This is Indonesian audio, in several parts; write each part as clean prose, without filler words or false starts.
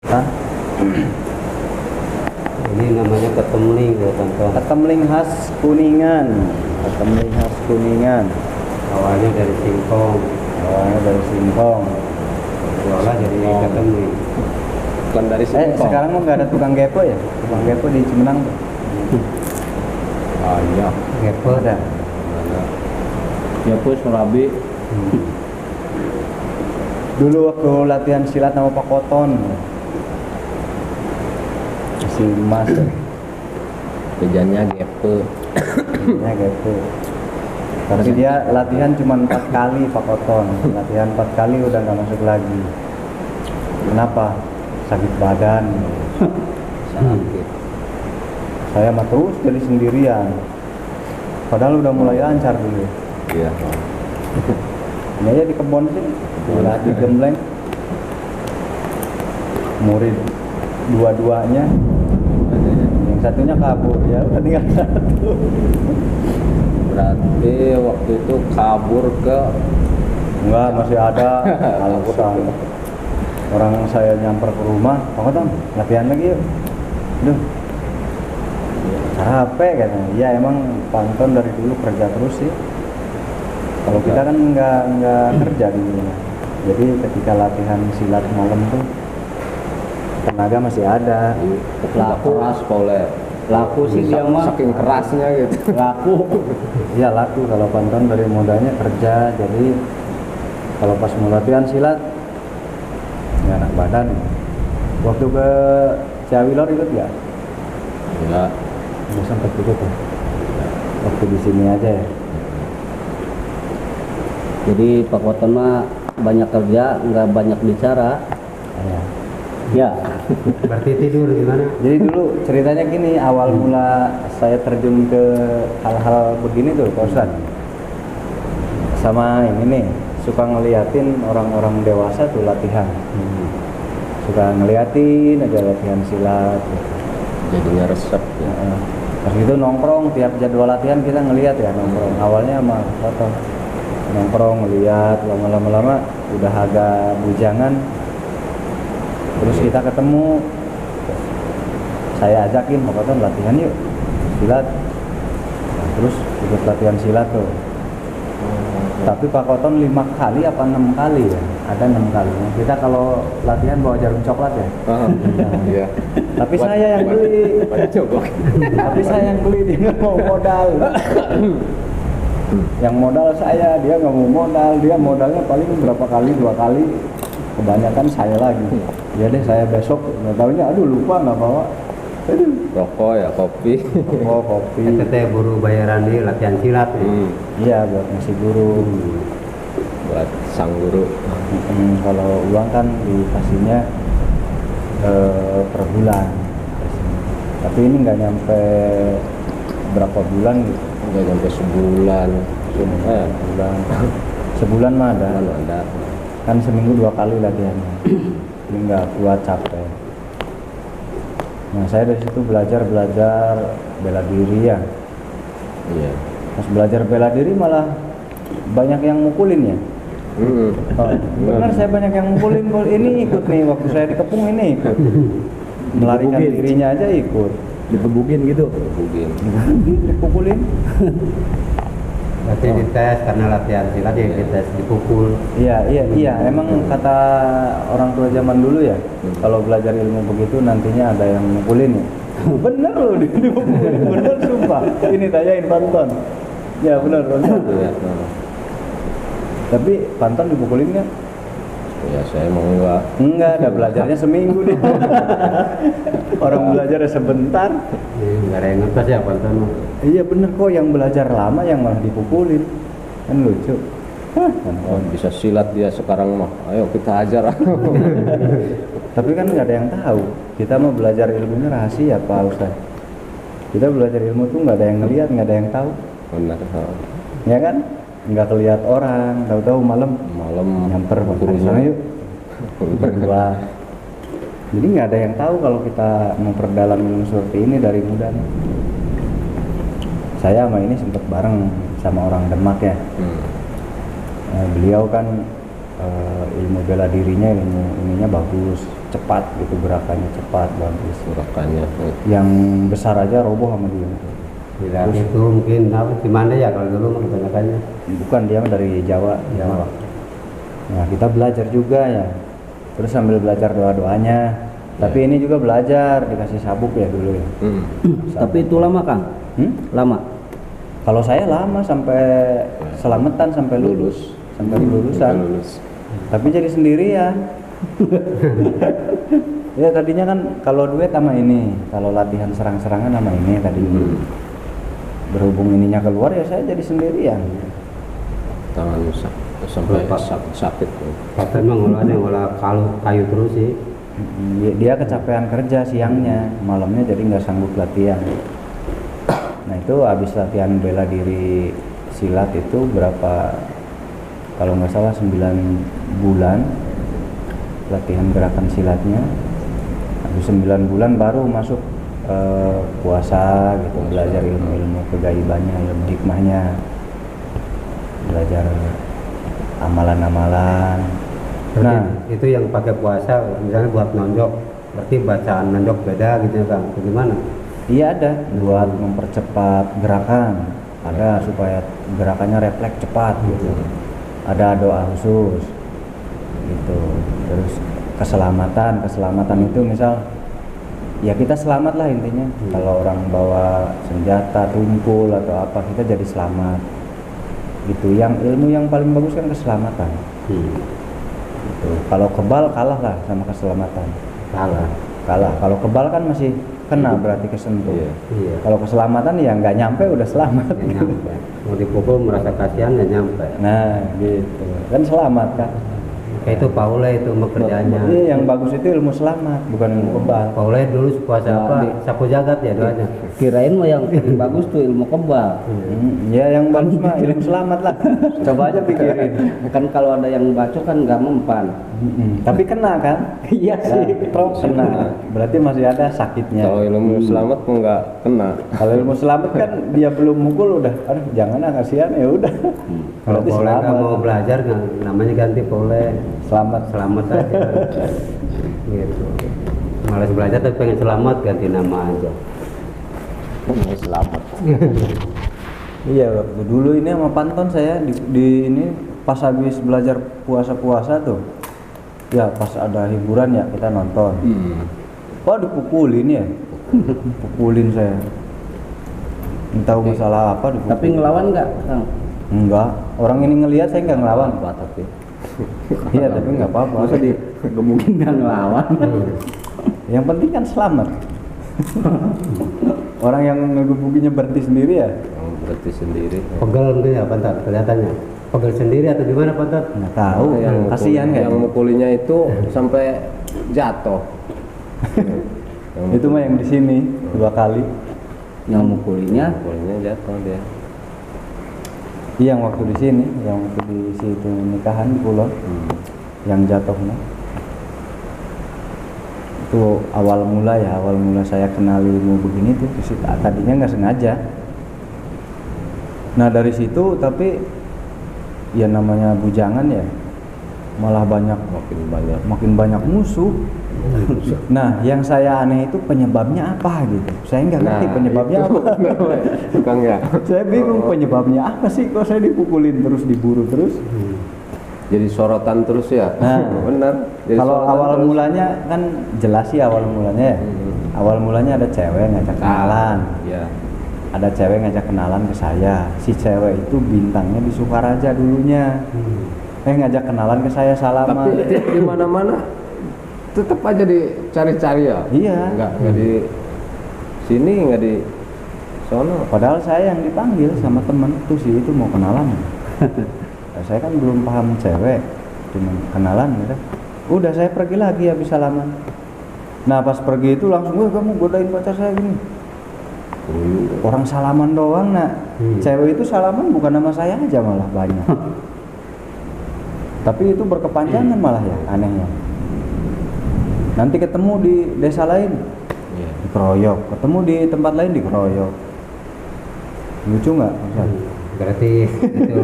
Hah? Ini namanya ketemling ya teman-teman. Ketemling khas Kuningan. Ketemling khas Kuningan. Awalnya dari singkong, Awalnya dari singkong. diolah jadi Singkong. ketemling. Bukan dari singkong. Sekarang mah nggak ada tukang gepo ya? Tukang gepo di Cumenang tuh. Banyak. Gepo dah. Ya pun Surabi. Dulu waktu latihan silat sama Pak Koton. Si Mas. Kerjanya gepe. Ya gitu. Tapi dia latihan cuma 4 kali Pak Koton. Latihan 4 kali udah nggak masuk lagi. Kenapa? Sakit badan. Sakit. Saya mah terus jadi sendirian. Padahal udah mulai lancar dulu. Iya. Ini aja di kebun sih. Di Gembleng. Murid dua-duanya. Yang satunya kabur ya, udah tinggal satu. Berarti waktu itu kabur ke Enggak, masih ada alasan. Orang saya nyamper ke rumah, Pak Koton, latihan lagi yuk. Duh, capek katanya. Ya emang Panton dari dulu kerja terus sih. Kalau kita kan nggak kerja di rumah. Jadi ketika latihan silat malam tuh tenaga masih ada. laku keras pole. Laku sih dia mah. Saking kerasnya gitu. Laku. Iya laku kalau Panton dari modalnya kerja. Jadi kalau pas mau latihan silat nggak enak badan. Waktu ke Ciawilor ikut nggak? Enggak. Nggak sempat ikut ya. Waktu di sini aja ya. Jadi Pak Koton mah banyak kerja, nggak banyak bicara. Ya. Ya. Berarti tidur gimana? Jadi dulu ceritanya gini, awal mula saya terjun ke hal-hal begini tuh, Pak Ustadz. Sama ini nih, suka ngeliatin orang-orang dewasa tuh latihan. Suka ngeliatin aja latihan silat. Jadinya resep ya. Pas itu nongkrong, tiap jadwal latihan kita ngeliat ya nongkrong. Awalnya mah foto nongkrong ngeliat, lama-lama udah agak bujangan. Terus kita ketemu, saya ajakin Pak Koton latihan yuk silat. Nah, terus ikut latihan silat tuh. Tapi Pak Koton 5 kali apa 6 kali ya? Ada 6 kali. Kita kalau latihan bawa jarum coklat ya. Iya. Tapi saya yang beli. Cogok. Tapi saya yang beli, dia nggak mau modal. Yang modal saya, dia nggak mau modal. Dia modalnya paling berapa kali, 2 kali. Kebanyakan saya lagi. Ya deh saya besok, nggak tahunya, aduh lupa nggak bawa. Aduh. Rokok ya, kopi. Oh kopi. Tete buru bayaran di latihan silat. Iya buat ngasih guru. Buat sang guru. Kalau uang kan dikasihnya per bulan. Tapi ini nggak nyampe berapa bulan gitu. Enggak sampai sebulan. Bulan. Sebulan mah ada. Mana ada. Kan seminggu 2 kali latihannya. Ini nggak kuat, capek. Nah saya dari situ belajar bela diri ya. Iya. Pas belajar bela diri malah banyak yang mukulin ya. Oh, benar saya banyak yang mukulin. Ini ikut nih waktu saya dikepung ini ikut. Melarikan dirinya aja ikut. Digebukin gitu. Mungkin. Dipukulin. Berarti dites karena latihan silat ya dites dipukul. Iya. Emang kata orang tua zaman dulu ya, kalau belajar ilmu begitu nantinya ada yang mukulin ya. Bener loh dipukulin, bener sumpah. Ini tanyain Panton. Ya bener Panton. Iya. Tapi Panton dipukulin nggak? Ya saya mau enggak. Enggak, ada belajarnya seminggu dia. Orang belajarnya sebentar. Enggak ada yang ngetes ya Panton. Iya bener kok, yang belajar lama yang malah dipukulin. Kan lucu. Oh, bisa silat dia sekarang mah. Ayo kita ajar. Tapi kan nggak ada yang tahu. Kita mau belajar ilmunya rahasia Pak Ustaz. Kita belajar ilmu tuh nggak ada yang ngelihat, nggak ada yang tahu. Benar. Ya kan? Nggak kelihat orang. Tahu-tahu malam nyamper di sana yuk. Berdua. Jadi nggak ada yang tahu kalau kita memperdalam ilmu seperti ini dari muda. Saya sama ini sempat bareng sama orang Demak ya. Beliau kan ilmu bela dirinya, ilmu ininya bagus. cepat gitu, gerakannya cepat, bagus. gerakannya. Yang besar aja roboh sama dia. Silat itu mungkin apa gimana ya kalau dulu mah kebanyakannya. Bukan, dia mah dari Jawa. Nah kita belajar juga ya, terus sambil belajar doa-doanya. Tapi ini juga belajar, dikasih sabuk ya dulu ya. Tapi itu lama Kang? Lama? Kalau saya lama sampai selamatan, sampai lulus, sampai lulusan. Tapi jadi sendirian. Ya tadinya kan kalau duet sama ini, kalau latihan serang-serangan sama ini tadi. Berhubung ininya keluar ya saya jadi sendirian. Tangan sampai sakit. Kata emang ngolah kayu terus sih. Dia kecapean kerja siangnya, malamnya jadi nggak sanggup latihan. Nah itu habis latihan bela diri silat itu berapa, kalau nggak salah 9 bulan latihan gerakan silatnya. Habis 9 bulan baru masuk puasa gitu, belajar ilmu-ilmu kegaibannya, ilmu hikmahnya, belajar amalan-amalan. Nah itu yang pakai puasa misalnya buat nonjok, berarti bacaan nonjok beda gitu kan, bagaimana? iya ada buat mempercepat gerakan, ada supaya gerakannya refleks cepat gitu, ada doa khusus gitu. Terus keselamatan itu misal ya kita selamat lah intinya. Kalau orang bawa senjata tumpul atau apa, kita jadi selamat gitu. Yang ilmu yang paling bagus kan keselamatan. Gitu. Kalau kebal kalah lah sama keselamatan. Kalah. Kalau kebal kan masih kena, berarti kesentuh. Iya. Kalau keselamatan ya nggak nyampe udah selamat. Nggak nyampe. Mau dipukul merasa kasihan nggak nyampe. Nah gitu kan selamat kan. Kayak itu Paule itu pekerjaannya. Iya, yang bagus itu ilmu selamat, bukan ilmu kebal. Paule dulu puasa apa? Sapu jagat ya doanya. Kirain mah yang bagus tuh ilmu kebal. Ya yang bagus mah ilmu selamat lah. Coba aja pikirin. Kan kalau ada yang bacok kan nggak mempan. Tapi kena kan? Iya sih. Kena. Berarti masih ada sakitnya. Kalau ilmu selamat kok nggak kena. Kalau ilmu selamat kan dia belum mukul udah, aduh jangan ah kasihan ya udah. Kalau Berarti Paule nggak selamat. mau belajar nggak, namanya ganti Paule. Selamat. Selamat aja. Gitu. Malas belajar tapi pengen selamat, ganti nama aja. Selamat. Iya, waktu dulu ini sama Panton saya di ini pas habis belajar puasa-puasa tuh. Ya pas ada hiburan ya kita nonton. Wah dipukulin ya. Pukulin saya. Entah masalah apa dipukulin. Tapi ngelawan nggak Kang? Enggak, orang ini ngelihat saya nggak ngelawan. Tapi Iya tapi nggak apa-apa. Masa digebukin nggak ngelawan? Yang penting kan selamat. Orang yang ngegebukinya berhenti sendiri ya. berarti sendiri. Pegel mungkin ya Pantat kelihatannya. Pegel sendiri atau gimana Pantat? Nggak tahu. Kasihan kan. Yang mukulinya itu sampai jatuh. Itu mah yang di sini 2 kali. Yang mukulinya Mukulinya jatuh dia. Iya yang waktu di sini, yang waktu di situ nikahan di pulau, yang jatuhnya. Itu awal mula saya kenal ilmu begini tuh. Tadinya nggak sengaja. Nah dari situ tapi ya namanya bujangan ya, malah makin banyak musuh. Nah yang saya aneh itu penyebabnya apa gitu. Saya nggak ngerti penyebabnya apa. Kang ya. Saya bingung penyebabnya apa sih kok saya dipukulin terus, diburu terus. Jadi sorotan terus ya. Nah, benar. Jadi kalau sorotan awal terus. mulanya kan jelas sih awal mulanya ya. Awal mulanya ada cewek ngajak kenalan. Iya. Ada cewek ngajak kenalan ke saya. Si cewek itu bintangnya di Sukaraja dulunya. Ngajak kenalan ke saya, salaman. Tapi di mana-mana tetap aja dicari-cari ya. Iya. Enggak di sini, enggak di sono. Padahal saya yang dipanggil sama temen tuh si itu mau kenalan. Nah, saya kan belum paham cewek, cuma kenalan gitu. Udah saya pergi lagi habis salaman. Nah pas pergi itu langsung, wah kamu godain pacar saya gini. Orang salaman doang nak. Cewek itu salaman bukan nama saya aja malah banyak. Tapi itu berkepanjangan malah ya, anehnya. Nanti ketemu di desa lain, dikeroyok. Ketemu di tempat lain dikeroyok. Lucu nggak? Berarti itu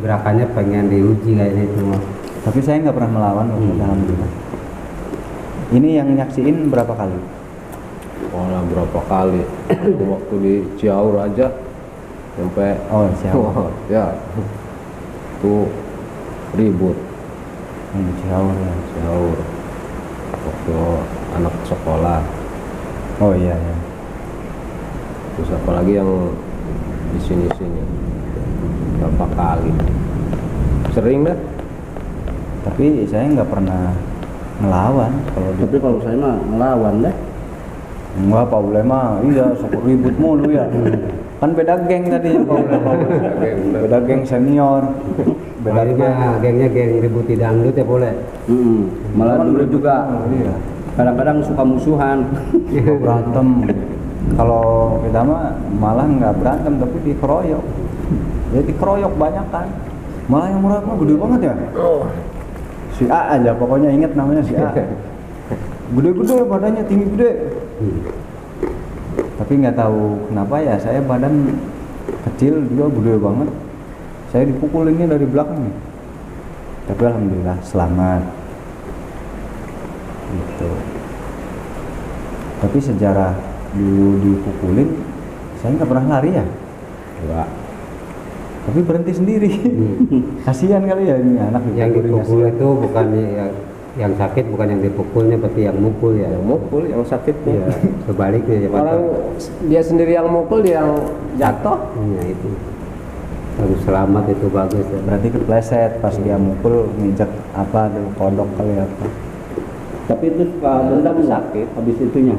gerakannya pengen diuji kayaknya itu mah. Tapi saya nggak pernah melawan, alhamdulillah. Ini yang nyaksiin berapa kali? Wah, berapa kali waktu di Ciaur aja sampai Oh, siapa? ya tuh ribut Ciaur ya. Ciaur waktu anak sekolah. Oh iya ya. Terus apalagi yang di sini berapa kali sering dah, Tapi saya nggak pernah ngelawan kalau di. Tapi kalau saya mah ngelawan deh. Enggak, Pak Ule mah iya sok ribut mulu ya. Kan beda geng tadi Pak Ule. Beda geng senior. Beda Ini geng. mah gengnya geng ribut di dangdut ya boleh. Malah dulu juga Iya. kadang-kadang suka musuhan. Suka berantem. Kalau kita mah malah nggak berantem tapi dikeroyok. Ya dikeroyok banyak kan. Malah yang murah mah gede banget ya. Si A aja pokoknya inget namanya si A. Gede-gede badannya, tinggi gede. Tapi nggak tahu kenapa ya saya badan kecil, dia gede banget. Saya dipukulinnya dari belakang. Tapi alhamdulillah selamat. Gitu. Tapi sejarah dulu dipukulin, saya nggak pernah lari ya. enggak. Tapi berhenti sendiri. Kasihan kali ya ini anak Yang dipukulin, dipukul kasihan. itu bukan yang sakit, bukan yang dipukulnya, berarti yang mukul ya. Yang mukul, yang sakit nih. Iya, sebaliknya ya Pak. Orang dia sendiri yang mukul, dia yang jatuh. Iya itu. Harus selamat itu bagus ya. Berarti kepleset pas dia mukul nginjek apa tuh kodok kali apa. Tapi itu suka dendam sakit habis itunya.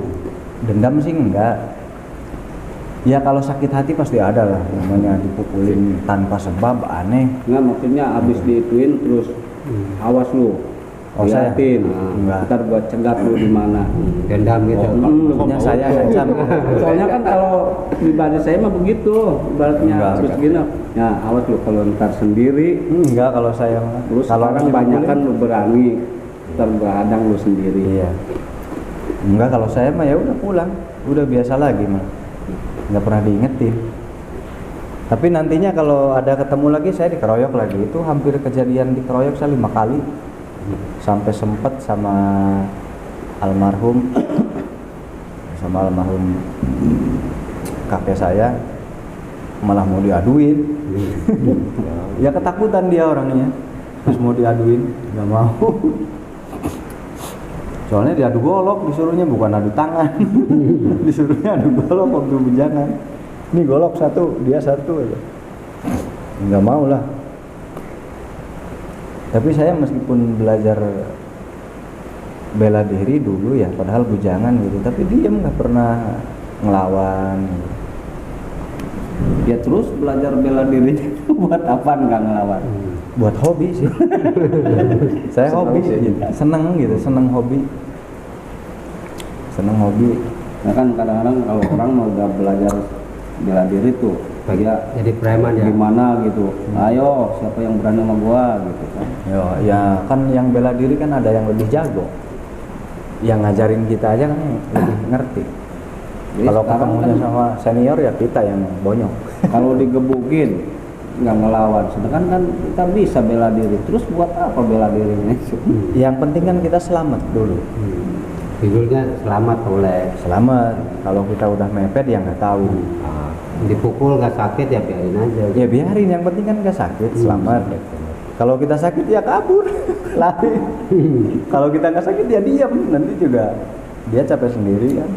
Dendam sih enggak. Ya kalau sakit hati pasti ada lah, namanya dipukulin tanpa sebab aneh. Enggak, maksudnya habis diituin terus awas lu. Oh, saya? Liatin. Enggak. Ntar buat cegat lu di mana. Dendam gitu. Maksudnya saya ngancam. Soalnya kan kalau pribadi saya mah begitu, ibaratnya Enggak, terus enggak. gini. Ya awas lu kalau ntar sendiri. Enggak kalau saya mah. Terus kalau sekarang dipukulin, banyak kan lu berani, ntar berhadang lu sendiri. Iya. Enggak kalau saya mah ya udah pulang, udah biasa lagi mah. Enggak pernah diingetin. Tapi nantinya kalau ada ketemu lagi saya dikeroyok lagi. Itu hampir kejadian dikeroyok saya 5 kali. Sampai sempet sama almarhum kakek saya malah mau diaduin. Ya ketakutan dia orangnya. Terus mau diaduin, nggak mau. Soalnya diadu golok, disuruhnya bukan adu tangan. Disuruhnya adu golok waktu bujangan. Ini golok satu, dia satu aja. Nggak mau lah. Tapi saya meskipun belajar bela diri dulu ya, padahal bujangan gitu, tapi diam, nggak pernah ngelawan. Ya terus belajar bela diri buat apa nggak ngelawan? Buat hobi sih. Saya hobi sih, seneng gitu, seneng hobi. Nah kan kadang-kadang kalau orang mau udah belajar bela diri tuh, dia Jadi preman ya. gimana gitu. Ayo, siapa yang berani sama gua gitu kan. Ya kan yang bela diri kan ada yang lebih jago. Yang ngajarin kita aja kan lebih ngerti. Jadi Kalau sekarang ketemunya kan- sama senior ya kita yang bonyok. Kalau digebukin nggak ngelawan, sedangkan kan kita bisa bela diri. Terus buat apa bela dirinya? Yang penting kan kita selamat dulu. Judulnya selamat oleh. Selamat. Kalau kita udah mepet ya nggak tahu. Dipukul nggak sakit ya biarin aja. Ya biarin, yang penting kan nggak sakit, selamat. Kalau kita sakit ya kabur, lari. Kalau kita nggak sakit ya diam, nanti juga dia capek sendiri kan.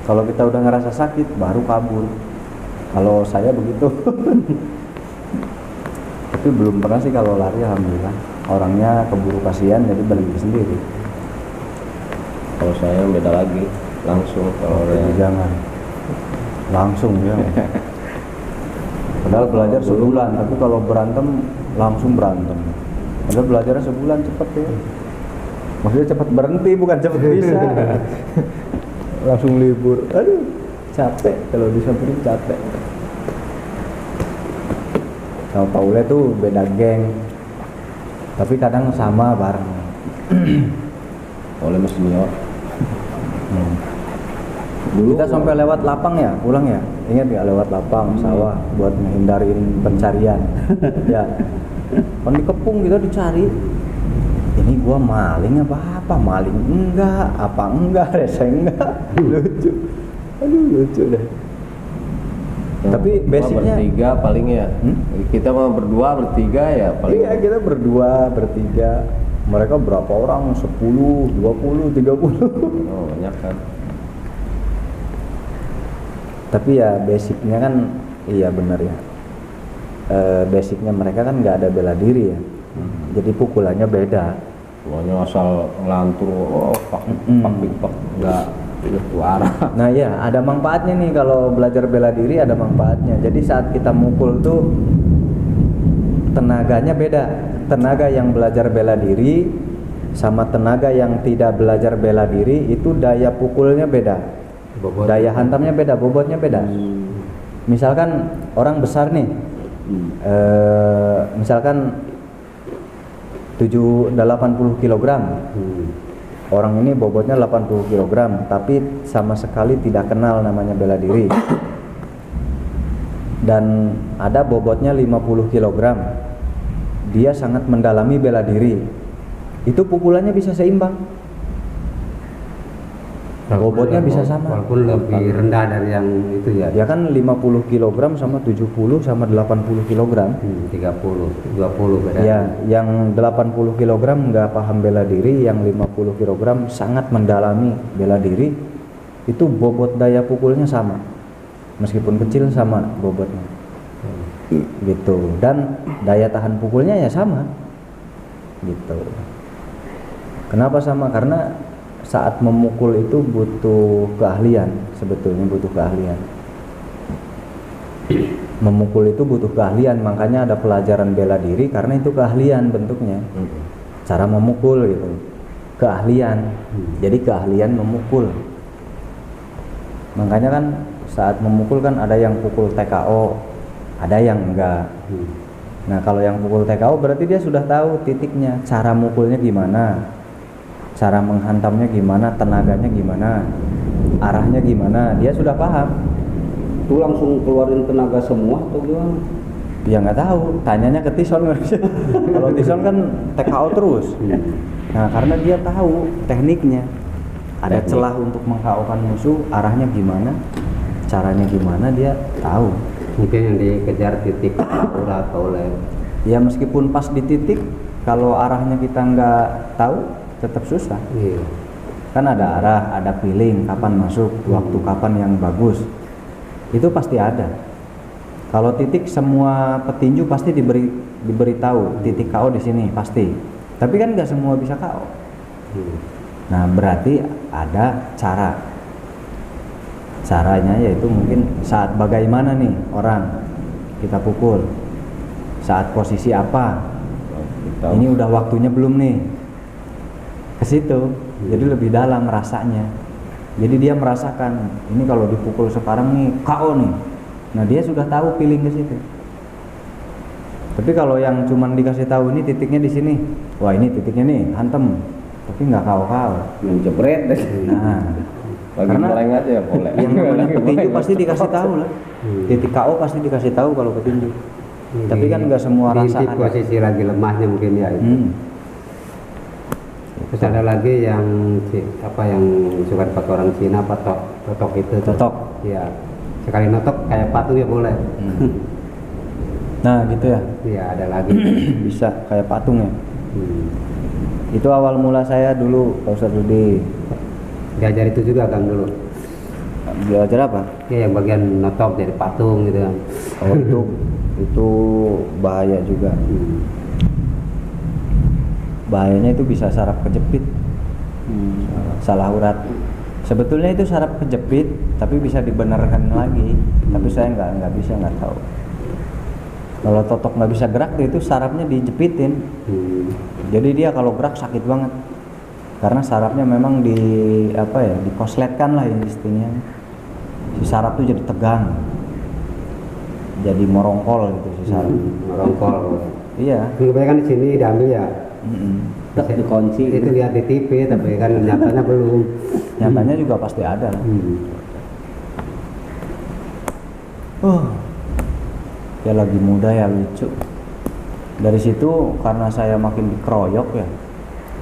Kalau kita udah ngerasa sakit baru kabur. Kalau saya begitu. Tapi belum pernah sih kalau lari, alhamdulillah. Orangnya keburu kasihan jadi berhenti sendiri. Kalau saya beda lagi, langsung kalau Jadi jangan langsung ya. Padahal belajar sebulan, tapi kalau berantem langsung berantem. Padahal belajarnya sebulan cepet ya. Maksudnya cepet berhenti bukan cepet bisa. Langsung libur. Aduh, capek kalau disamperin capek. Sama Paule tuh beda geng. Tapi kadang sama bareng. oleh senior. Dulu kita sampai lewat lapang ya, pulang ya. Ingat nggak lewat lapang sawah buat menghindarin pencarian. Ya. Kan dikepung kita dicari. Ini ini gua maling apa maling enggak apa enggak rese enggak lucu aduh lucu deh. Tapi Cuma basicnya bertiga paling ya. Kita mah berdua bertiga ya paling. iya kita berdua bertiga, mereka berapa orang 10 20 30 Oh, banyak kan. tapi ya basicnya kan iya benar ya. Basicnya mereka kan nggak ada bela diri ya, jadi pukulannya beda. Pokoknya asal ngelantur, oh pak nggak itu arah. Nah ya ada manfaatnya nih kalau belajar bela diri, ada manfaatnya. Jadi saat kita mukul tuh tenaganya beda. Tenaga yang belajar bela diri sama tenaga yang tidak belajar bela diri itu daya pukulnya beda, daya hantamnya beda, bobotnya beda. Misalkan orang besar nih, misalkan 80 kg. Orang ini bobotnya 80 kg, tapi sama sekali tidak kenal namanya bela diri. Dan ada bobotnya 50 kg. Dia sangat mendalami bela diri. Itu pukulannya bisa seimbang. Bobotnya bisa sama. Walaupun lebih rendah dari yang itu ya. Ya kan 50 kg sama 70 sama 80 kg. 30, 20 beda. Ya, yang 80 kg nggak paham bela diri, yang 50 kg sangat mendalami bela diri. Itu bobot daya pukulnya sama. Meskipun kecil sama bobotnya. Gitu. Dan daya tahan pukulnya ya sama. Gitu. Kenapa sama? Karena saat memukul itu butuh keahlian, sebetulnya butuh keahlian. Memukul itu butuh keahlian, makanya ada pelajaran bela diri karena itu keahlian bentuknya. Cara memukul gitu. Keahlian. Jadi keahlian memukul. Makanya kan saat memukul kan ada yang pukul TKO, ada yang enggak. Nah, kalau yang pukul TKO berarti dia sudah tahu titiknya, cara mukulnya gimana. Cara menghantamnya gimana, tenaganya gimana, arahnya gimana, dia sudah paham. Itu langsung keluarin tenaga semua atau gimana? Ya nggak tahu, tanyanya ke Tison. Kalau Tison kan TKO terus. Nah karena dia tahu tekniknya, ada celah untuk meng-KO-kan musuh, arahnya gimana, caranya gimana dia tahu. Mungkin yang dikejar titik akurat oleh. Ya meskipun pas di titik, kalau arahnya kita nggak tahu tetap susah. Iya. Kan ada arah, ada feeling kapan masuk, waktu kapan yang bagus. Itu pasti ada. Kalau titik semua petinju pasti diberitahu titik KO di sini pasti. Tapi kan nggak semua bisa KO. Nah berarti ada cara. Caranya yaitu mungkin saat bagaimana nih orang kita pukul, saat posisi apa. Ini udah waktunya belum nih? Ke situ, jadi lebih dalam rasanya. Jadi dia merasakan ini kalau dipukul sekarang nih KO nih. Nah dia sudah tahu feeling ke situ. Tapi kalau yang cuman dikasih tahu ini titiknya di sini, wah ini titiknya nih hantem, tapi nggak KO. Menjebret deh. Nah, Lagi karena meleng aja ya boleh. yang namanya petinju pasti dikasih tahu lah. Titik KO pasti dikasih tahu kalau petinju. Tapi kan nggak semua rasa ada. Posisi lagi lemahnya mungkin ya itu. Terus ada lagi yang yang suka dipakai orang Cina, totok itu. Totok. Iya. Sekali notok kayak patung ya boleh. Nah gitu ya. Iya ada lagi. Bisa kayak patung ya. Itu awal mula saya dulu Pak Ustadz Rudi. Diajar itu juga Kang dulu. Belajar apa? Ya yang bagian notok jadi patung gitu kan. Oh itu bahaya juga. Bahayanya itu bisa saraf kejepit, salah urat. Sebetulnya itu saraf kejepit, tapi bisa dibenarkan lagi. Tapi saya nggak bisa, nggak tahu. Kalau totok nggak bisa gerak, itu sarafnya dijepitin. Jadi dia kalau gerak sakit banget, karena sarafnya memang dikosletkan lah istilahnya. Si saraf itu jadi tegang, jadi morongkol gitu si saraf. Morongkol. Iya. Kebanyakan di sini diambil ya. Tak dikunci. Itu lihat di TV, tapi kan nyatanya belum. Nyatanya juga pasti ada lah. Ya lagi muda ya lucu. Dari situ karena saya makin dikeroyok ya,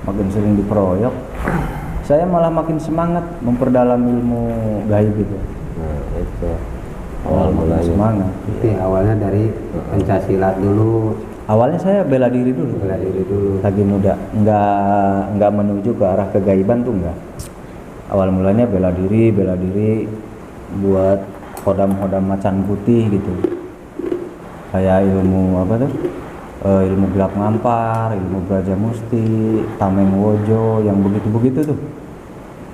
makin sering dikeroyok, saya malah makin semangat memperdalam ilmu gaib itu. Nah, itu Awal mulai semangat. Itu awalnya dari pencaksilat dulu, Awalnya saya bela diri dulu. bela diri dulu. Lagi muda, nggak menuju ke arah kegaiban tuh enggak. Awal mulanya bela diri buat hodam-hodam macan putih gitu. Kayak ilmu apa tuh? Ilmu gelap ngampar, ilmu braja musti, tameng wojo, yang begitu-begitu tuh.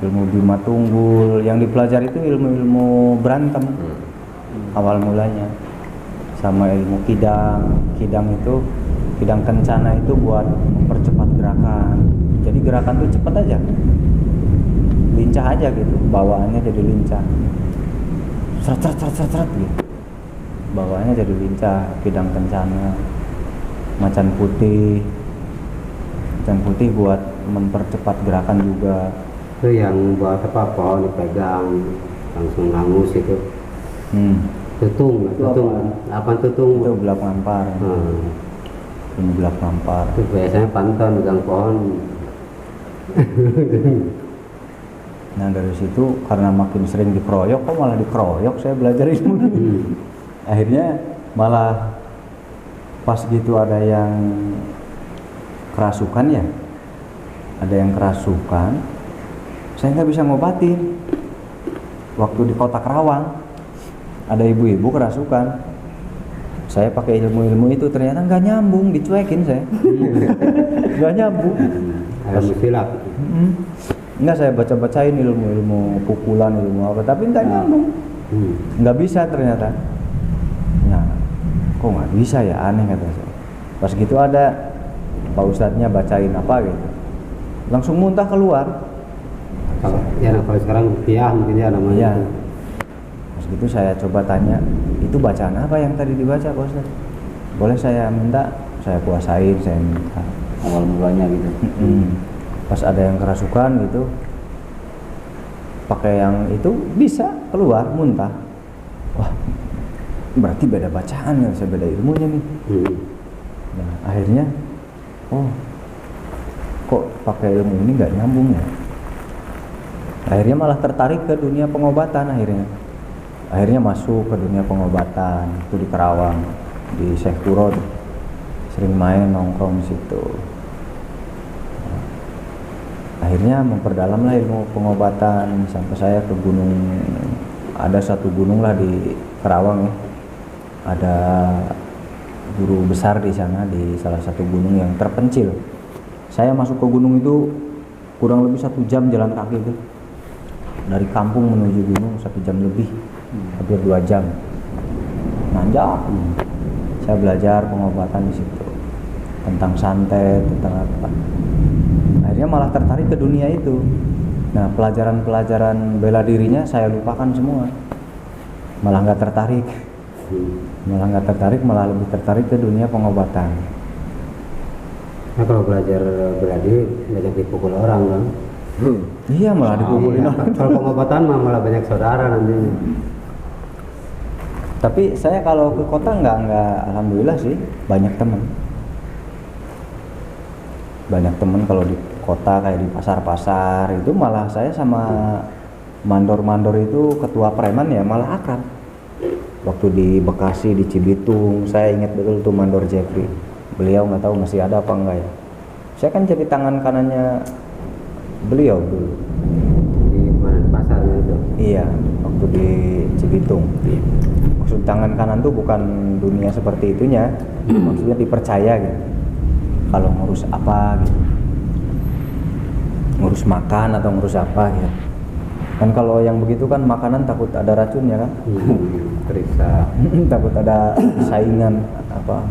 Ilmu bima tunggul, yang dipelajari itu ilmu-ilmu berantem. Awal mulanya. Sama ilmu kidang itu, kidang kencana itu buat mempercepat gerakan. Jadi gerakan tuh cepat aja, lincah aja gitu, bawaannya jadi lincah, seret gitu, bawaannya jadi lincah. Kidang kencana, macan putih buat mempercepat gerakan juga. Itu yang buat apa, pohon dipegang langsung hangus itu. Tutung apa tutung? Itu gelap ngampar. Ilmu gelap ngampar. Itu biasanya pantun pegang pohon. Nah dari situ karena makin sering dikeroyok, kok malah dikeroyok saya belajar ilmu. Akhirnya malah pas gitu ada yang kerasukan ya, saya nggak bisa ngobatin. Waktu di kota Kerawang ada ibu-ibu kerasukan, saya pakai ilmu itu ternyata nggak nyambung, dicuekin saya. Nggak nyambung. Ilmu silat. Enggak, saya baca-bacain ilmu pukulan, ilmu apa, tapi nggak nyambung. Nggak bisa ternyata. Nah, kok nggak bisa ya, aneh kata saya. Pas gitu ada Pak Ustadznya bacain apa gitu, langsung muntah keluar. Kalau sekarang rupiah mungkin ya namanya. Iya. Pas gitu saya coba tanya, itu bacaan apa yang tadi dibaca Pak Ustadz? Boleh saya minta? Saya kuasain, saya minta. Awal mulanya gitu. Pas ada yang kerasukan gitu, pakai yang itu bisa keluar muntah. Wah, berarti beda bacaan ya, saya beda ilmunya nih. Nah, akhirnya, oh, kok pakai ilmu ini nggak nyambung ya? Akhirnya malah tertarik ke dunia pengobatan akhirnya masuk ke dunia pengobatan itu di Kerawang, di Syekh Turod, sering main nongkrong di situ. Akhirnya memperdalam lah ilmu pengobatan sampai saya ke gunung, ada satu gunung lah di Kerawang ya, ada guru besar di sana, di salah satu gunung yang terpencil. Saya masuk ke gunung itu kurang lebih 1 jam jalan kaki itu, dari kampung menuju gunung 1 jam lebih, hampir 2 jam nanjak. Saya belajar pengobatan di situ, tentang santet, tentang apa. Akhirnya malah tertarik ke dunia itu. Nah, pelajaran-pelajaran bela dirinya saya lupakan semua, malah nggak tertarik, malah lebih tertarik ke dunia pengobatan. Nah, kalau belajar bela diri banyak dipukul orang kan? Iya, malah dipukulin orang. Kalau pengobatan malah banyak saudara nantinya. Tapi saya kalau ke kota nggak, alhamdulillah sih banyak teman kalau di kota, kayak di pasar-pasar itu malah saya sama mandor-mandor itu, ketua preman ya, malah akrab. Waktu di Bekasi, di Cibitung, saya ingat betul tuh mandor Jeffrey. Beliau nggak tahu masih ada apa enggak ya. Saya kan jadi tangan kanannya beliau dulu. Di mana, di pasarnya itu? Iya, waktu di Cibitung. Maksud tangan kanan tuh bukan dunia seperti itunya, maksudnya dipercaya gitu. Kalau ngurus apa gitu, ngurus makan atau ngurus apa gitu. Kan kalau yang begitu kan makanan takut ada racunnya kan, Periksa. takut ada saingan apa.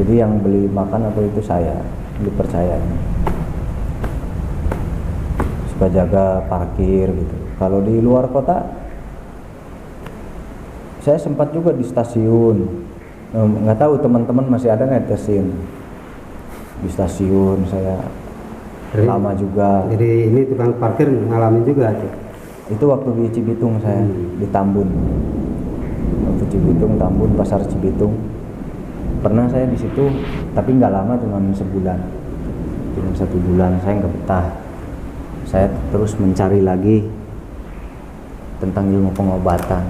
Jadi yang beli makan atau itu saya dipercaya, suka jaga parkir gitu. Kalau di luar kota, saya sempat juga di stasiun. Nggak tahu teman-teman masih ada nggak di stasiun saya lama juga. Jadi ini tukang parkir ngalamin juga tuh. Itu waktu di Cibitung saya, di Tambun. Waktu Cibitung, Tambun, pasar Cibitung. Pernah saya di situ, tapi nggak lama, cuma sebulan. Dalam 1 bulan saya nggak betah. Saya terus mencari lagi tentang ilmu pengobatan.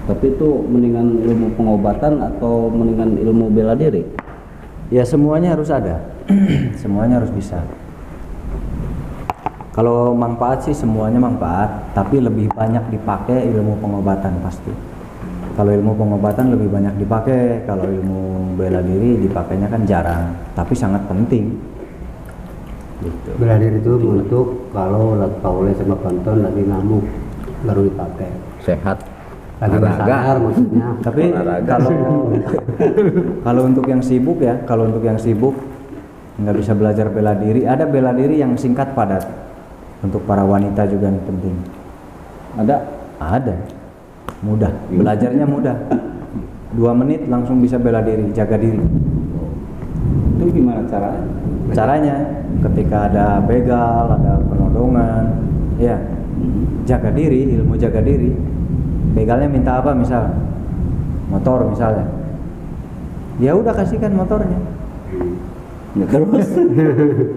Tapi itu mendingan ilmu pengobatan atau mendingan ilmu bela diri? Ya semuanya harus ada. Semuanya harus bisa. Kalau manfaat sih semuanya manfaat, tapi lebih banyak dipakai ilmu pengobatan pasti. Kalau ilmu pengobatan lebih banyak dipakai, kalau ilmu bela diri dipakainya kan jarang, tapi sangat penting. Gitu. Bela diri itu untuk kalau lagi Paulus sama Konton lagi ngamuk baru dipakai. Sehat. Lagi Olahraga. sadar maksudnya. Tapi Olahraga. kalau untuk yang sibuk ya, kalau untuk yang sibuk nggak bisa belajar bela diri, ada bela diri yang singkat padat. Untuk para wanita juga nih penting. Ada. Mudah. Belajarnya mudah. 2 menit langsung bisa bela diri, jaga diri. Itu gimana caranya? Caranya ketika ada begal, ada penodongan, ya jaga diri, ilmu jaga diri. Begalnya minta apa misal? Motor misalnya. Ya udah kasihkan motornya. Ya terus.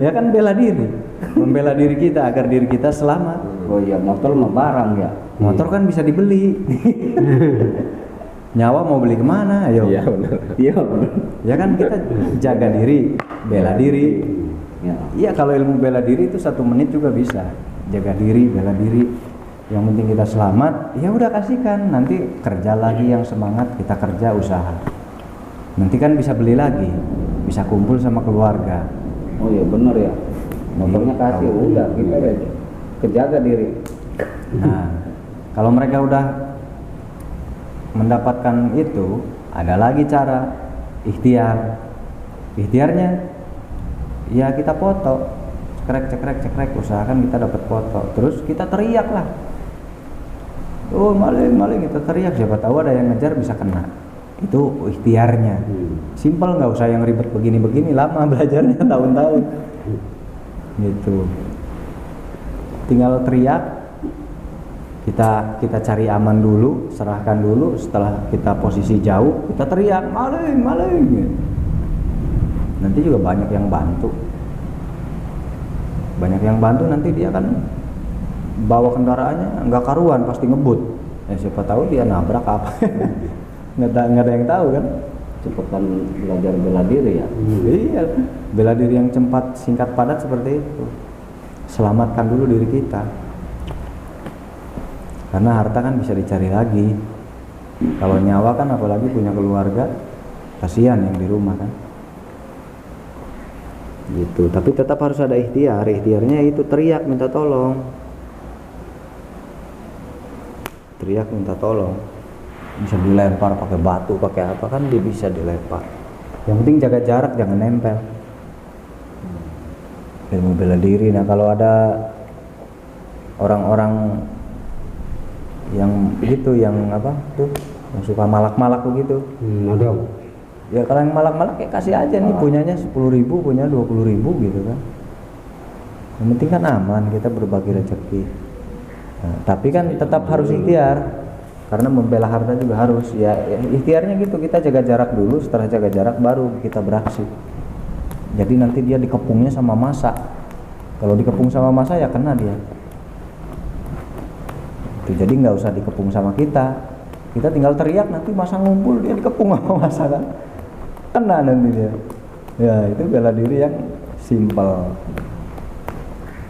Ya kan bela diri, membela diri kita agar diri kita selamat. Oh iya, motor mah barang ya. Motor kan bisa dibeli. Nyawa mau beli kemana? Ayo. Iya benar. Iya. bener. Ya kan kita jaga diri, bela diri. Ya. Iya kalau ilmu bela diri itu 1 menit juga bisa. Jaga diri, bela diri. Yang penting kita selamat. Ya udah kasihkan. Nanti kerja lagi yang semangat, kita kerja usaha. Nanti kan bisa beli lagi, bisa kumpul sama keluarga. Oh iya bener ya. Motornya kasih udah kita deh kejaga diri. Nah, kalau mereka udah mendapatkan itu, ada lagi cara ikhtiar. Ikhtiarnya ya kita foto, cekrek, usahakan kita dapat foto. Terus kita teriak lah. Oh maling, kita teriak. Siapa tahu ada yang ngejar bisa kena. Itu ikhtiarnya. Simpel, nggak usah yang ribet begini-begini. Lama belajarnya tahun-tahun. Gitu. Tinggal teriak. Kita cari aman dulu, serahkan dulu. Setelah kita posisi jauh, kita teriak maling. Nanti juga banyak yang bantu. Nanti dia kan bawa kendaraannya nggak karuan, pasti ngebut. Ya siapa tahu dia nabrak apa. nggak ada yang tahu kan. Cepetan belajar bela diri ya. Iya, bela diri yang cepat, singkat, padat seperti itu. Selamatkan dulu diri kita. Karena harta kan bisa dicari lagi. Kalau nyawa kan apalagi punya keluarga, kasihan yang di rumah kan. Gitu. Tapi tetap harus ada ikhtiar. Ikhtiarnya itu teriak minta tolong. Teriak minta tolong. Bisa dilempar pakai batu, pakai apa kan dia bisa dilempar. Yang penting jaga jarak, jangan nempel. Ilmu bela diri. Nah kalau ada orang-orang yang gitu, yang apa tuh, yang suka malak-malak begitu. Nodong. Ya kalau yang malak-malak kayak kasih aja nih, punyanya 10.000, punya 20.000 gitu kan. Yang penting kan aman, kita berbagi rezeki. Nah, tapi kan tetap harus ikhtiar. Karena membela harta juga harus ya ikhtiarnya gitu, kita jaga jarak dulu, setelah jaga jarak baru kita beraksi. Jadi nanti dia dikepungnya sama massa. Kalau dikepung sama massa ya kena dia. Itu jadi nggak usah dikepung sama kita tinggal teriak, nanti massa ngumpul, dia dikepung sama massa kan, kena nanti dia. Ya itu bela diri yang simpel.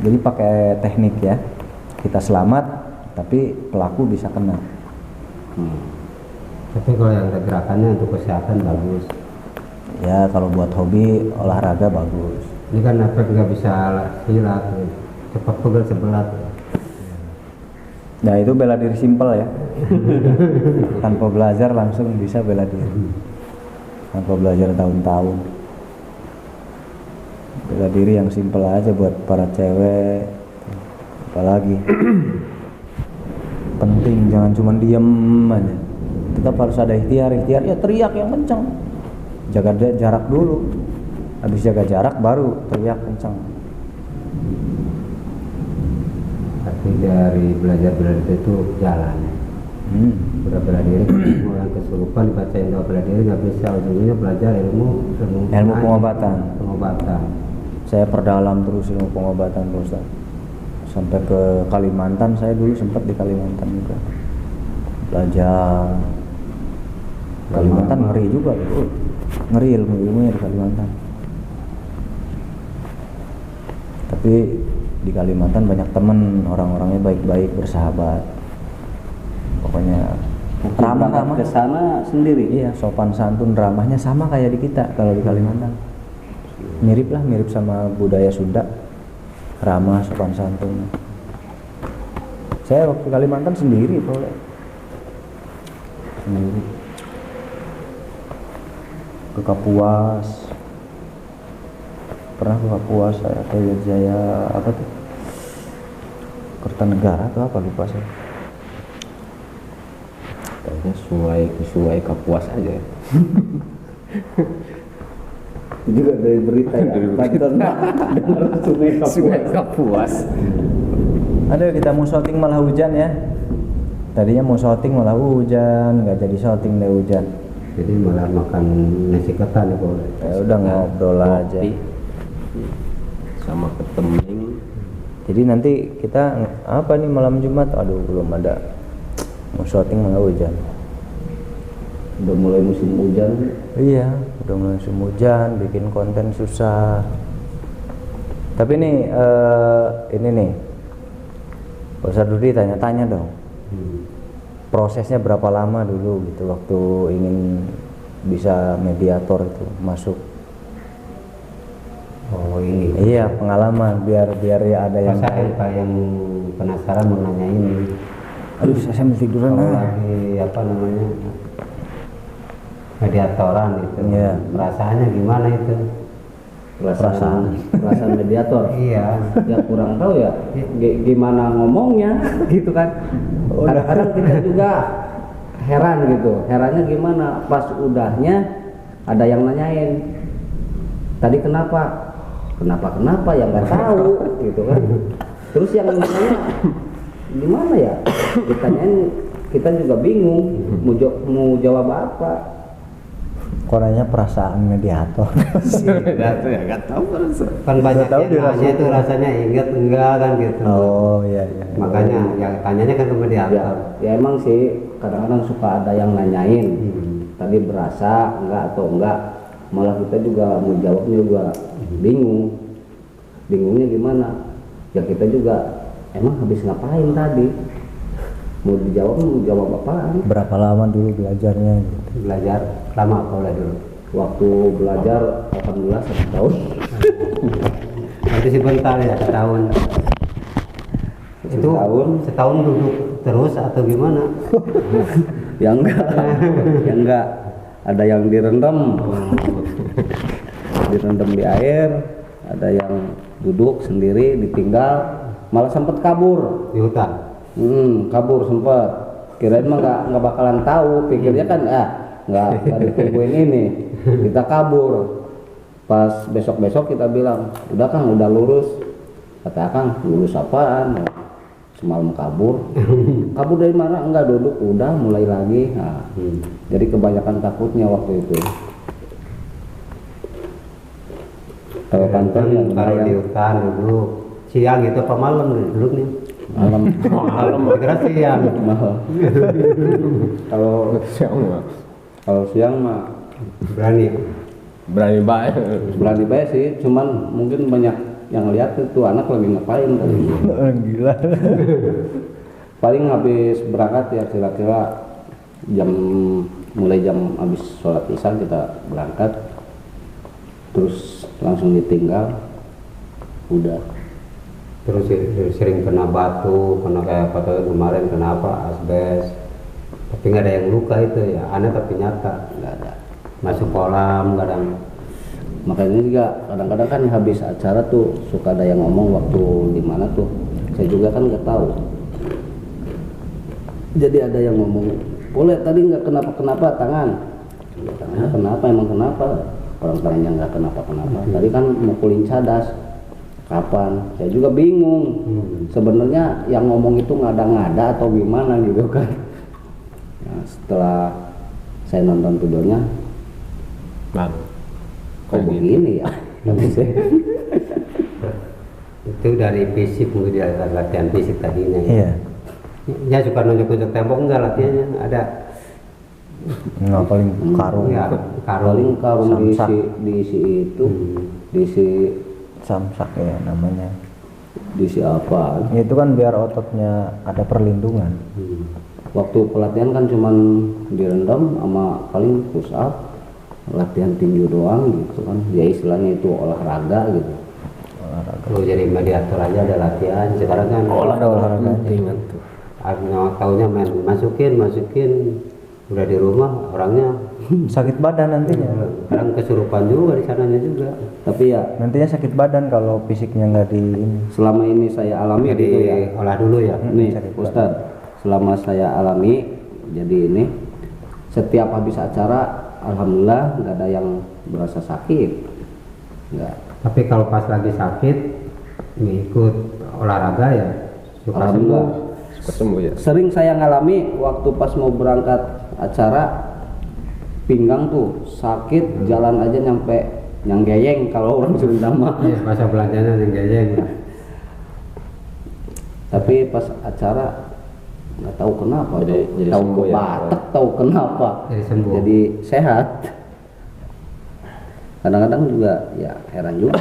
Jadi pakai teknik ya, kita selamat tapi pelaku bisa kena. Tapi kalau yang ada gerakannya untuk kesehatan bagus. Ya kalau buat hobi olahraga bagus. Ini kan efek nggak bisa silat, cepat pegel sebelat. Nah itu bela diri simpel ya. Tanpa belajar langsung bisa bela diri. Tanpa belajar tahun-tahun. Bela diri yang simpel aja buat para cewek. Apalagi penting, jangan cuma diem aja. Tetap harus ada ikhtiar ya, teriak yang kencang. Jaga jarak dulu. Habis jaga jarak baru teriak kencang. Tapi dari belajar bela diri itu jalan. Udah bela diri, orang kesurupan dibacain doa bela diri nggak bisa, ujungnya belajar ilmu Pengobatan. saya perdalam terus ilmu pengobatan Pak Ustadz. Sampai ke Kalimantan, saya dulu sempat di Kalimantan juga belajar. Kalimantan ngeri juga gitu. Ngeri ilmunya di Kalimantan. Tapi di Kalimantan banyak temen, orang-orangnya baik-baik, bersahabat. Pokoknya ramah-ramah. Ke sana sendiri. Iya, sopan santun, ramahnya sama kayak di kita kalau di Kalimantan. Mirip sama budaya Sunda. Ramah, sopan santun. Saya waktu Kalimantan sendiri, boleh. Sendiri. Ke Kapuas. Pernah ke Kapuas saya, ke Jaya apa tuh? Kertanegara atau apa lupa saya. Kayaknya sungai Kapuas aja ya. Itu juga dari berita ya. Dengar Sungai Kapuas. Ada kita mau syuting malah hujan ya. Tadinya mau syuting malah hujan, nggak jadi syuting deh hujan. Jadi malah makan nasi ketan ya boleh. Ya udah ngobrol aja. Sama keteming. Jadi nanti kita apa nih malam Jumat? Aduh belum ada. Mau syuting malah hujan. Udah mulai musim hujan. Iya, udah mulai musim hujan, bikin konten susah. Tapi nih ini nih, Pak Ustadz Rudi tanya-tanya dong. Prosesnya berapa lama dulu gitu waktu ingin bisa mediator itu masuk? Oh ini. Iya, pengalaman biar ya ada yang yang penasaran mau nanya ini. Aduh, saya sambil tiduran Kalau lagi apa namanya mediatoran gitu. Iya. Perasaannya gimana itu? Perasaan mediator. Iya. Ya kurang tahu ya gimana ngomongnya gitu kan. Kadang-kadang kita juga heran gitu. Herannya gimana pas udahnya ada yang nanyain. Tadi kenapa yang nggak tahu gitu kan. Terus yang nanya gimana ya? Ditanyain kita juga bingung mau jawab apa. Koranya perasaan mediator. Mediator ya nggak tahu Kan banyak tahu yang nanya itu rasanya ingat enggak kan gitu. Oh iya. Makanya yang tanyanya kan ke mediator. Ya emang sih kadang-kadang suka ada yang nanyain. Tadi berasa enggak atau enggak. Malah kita juga mau jawabnya juga bingung. Bingungnya gimana? Ya kita juga emang habis ngapain tadi? Mau jawab apaan? Berapa lama dulu belajarnya? Gitu. Belajar lama kalau dulu. Waktu belajar alhamdulillah 1 tahun. Nanti sebentar ya setahun. Itu setahun duduk terus atau gimana? Ya enggak. Ada yang direndam di air, ada yang duduk sendiri ditinggal, malah sempat kabur Di hutan. kabur sempat. Kirain mah nggak bakalan tahu, pikirnya kan nggak ditungguin ini, kita kabur. Pas besok kita bilang udah Kang, udah lurus. Kata Kang, lurus apaan? Semalam kabur. Kabur dari mana? Enggak, duduk udah mulai lagi. Nah, jadi kebanyakan takutnya waktu itu. Kalau kantor yang kalau di hutan dulu siang gitu apa malam dulu nih? Malam kira siang. Kalau siang mah berani baik sih, cuman mungkin banyak yang lihat itu anak lagi ngapain tadi. Gila. Paling habis berangkat ya kira-kira mulai jam habis sholat isya kita berangkat, terus langsung ditinggal, udah. Terus sering kena batu, kena kayak foto kemarin kenapa asbes. Tapi nggak ada yang luka itu ya, aneh tapi nyata. Nggak ada. Masuk kolam kadang. Makanya juga kadang-kadang kan habis acara tuh suka ada yang ngomong waktu di mana tuh, saya juga kan nggak tahu. Jadi ada yang ngomong, boleh tadi nggak kenapa tangan, ya, tangannya kenapa emang kenapa? Orang tangannya nggak kenapa. Tadi kan mukulin cadas, kapan? Saya juga bingung. Sebenarnya yang ngomong itu ngada-ngada atau gimana gitu kan? Nah, setelah saya nonton videonya, kok begini ya? Itu dari fisik mungkin dia latihan fisik tadinya. Iya. Ya suka nunjuk-nunjuk tembok enggak latihannya ada. Nggak paling karung. Ya, Paling karung Samsak. diisi itu, diisi Samsak ya namanya. diisi apa? Itu kan biar ototnya ada perlindungan. Waktu pelatihan kan cuman direndam sama paling push up, latihan tinju doang gitu kan. Ya istilahnya itu olahraga gitu. Kalau jadi mediator aja ada latihan. Sekarang kan Ada olahraganya. Taunya main masukin udah di rumah orangnya Sakit badan nantinya. kadang kesurupan juga di sananya juga. Tapi ya Nantinya sakit badan kalau fisiknya nggak di ini. selama ini saya alami Jadi gitu ya. olah dulu ya. Nih sakit Ustaz, selama saya alami jadi ini setiap habis acara alhamdulillah nggak ada yang berasa sakit. Nggak. Tapi kalau pas lagi sakit ngikut olahraga ya suka Alhamdulillah. sembuh. Kesembuh ya. Sering saya ngalami waktu pas mau berangkat acara pinggang tuh sakit, jalan aja nyampe nyanggeyeng kalau orang Sunda mah. Iya, masa belanjanya yang gayeng. Tapi pas acara nggak tahu kenapa Jadi tahu sembuh ya. batak tahu kenapa Jadi sembuh. jadi sehat. Kadang-kadang juga ya heran juga.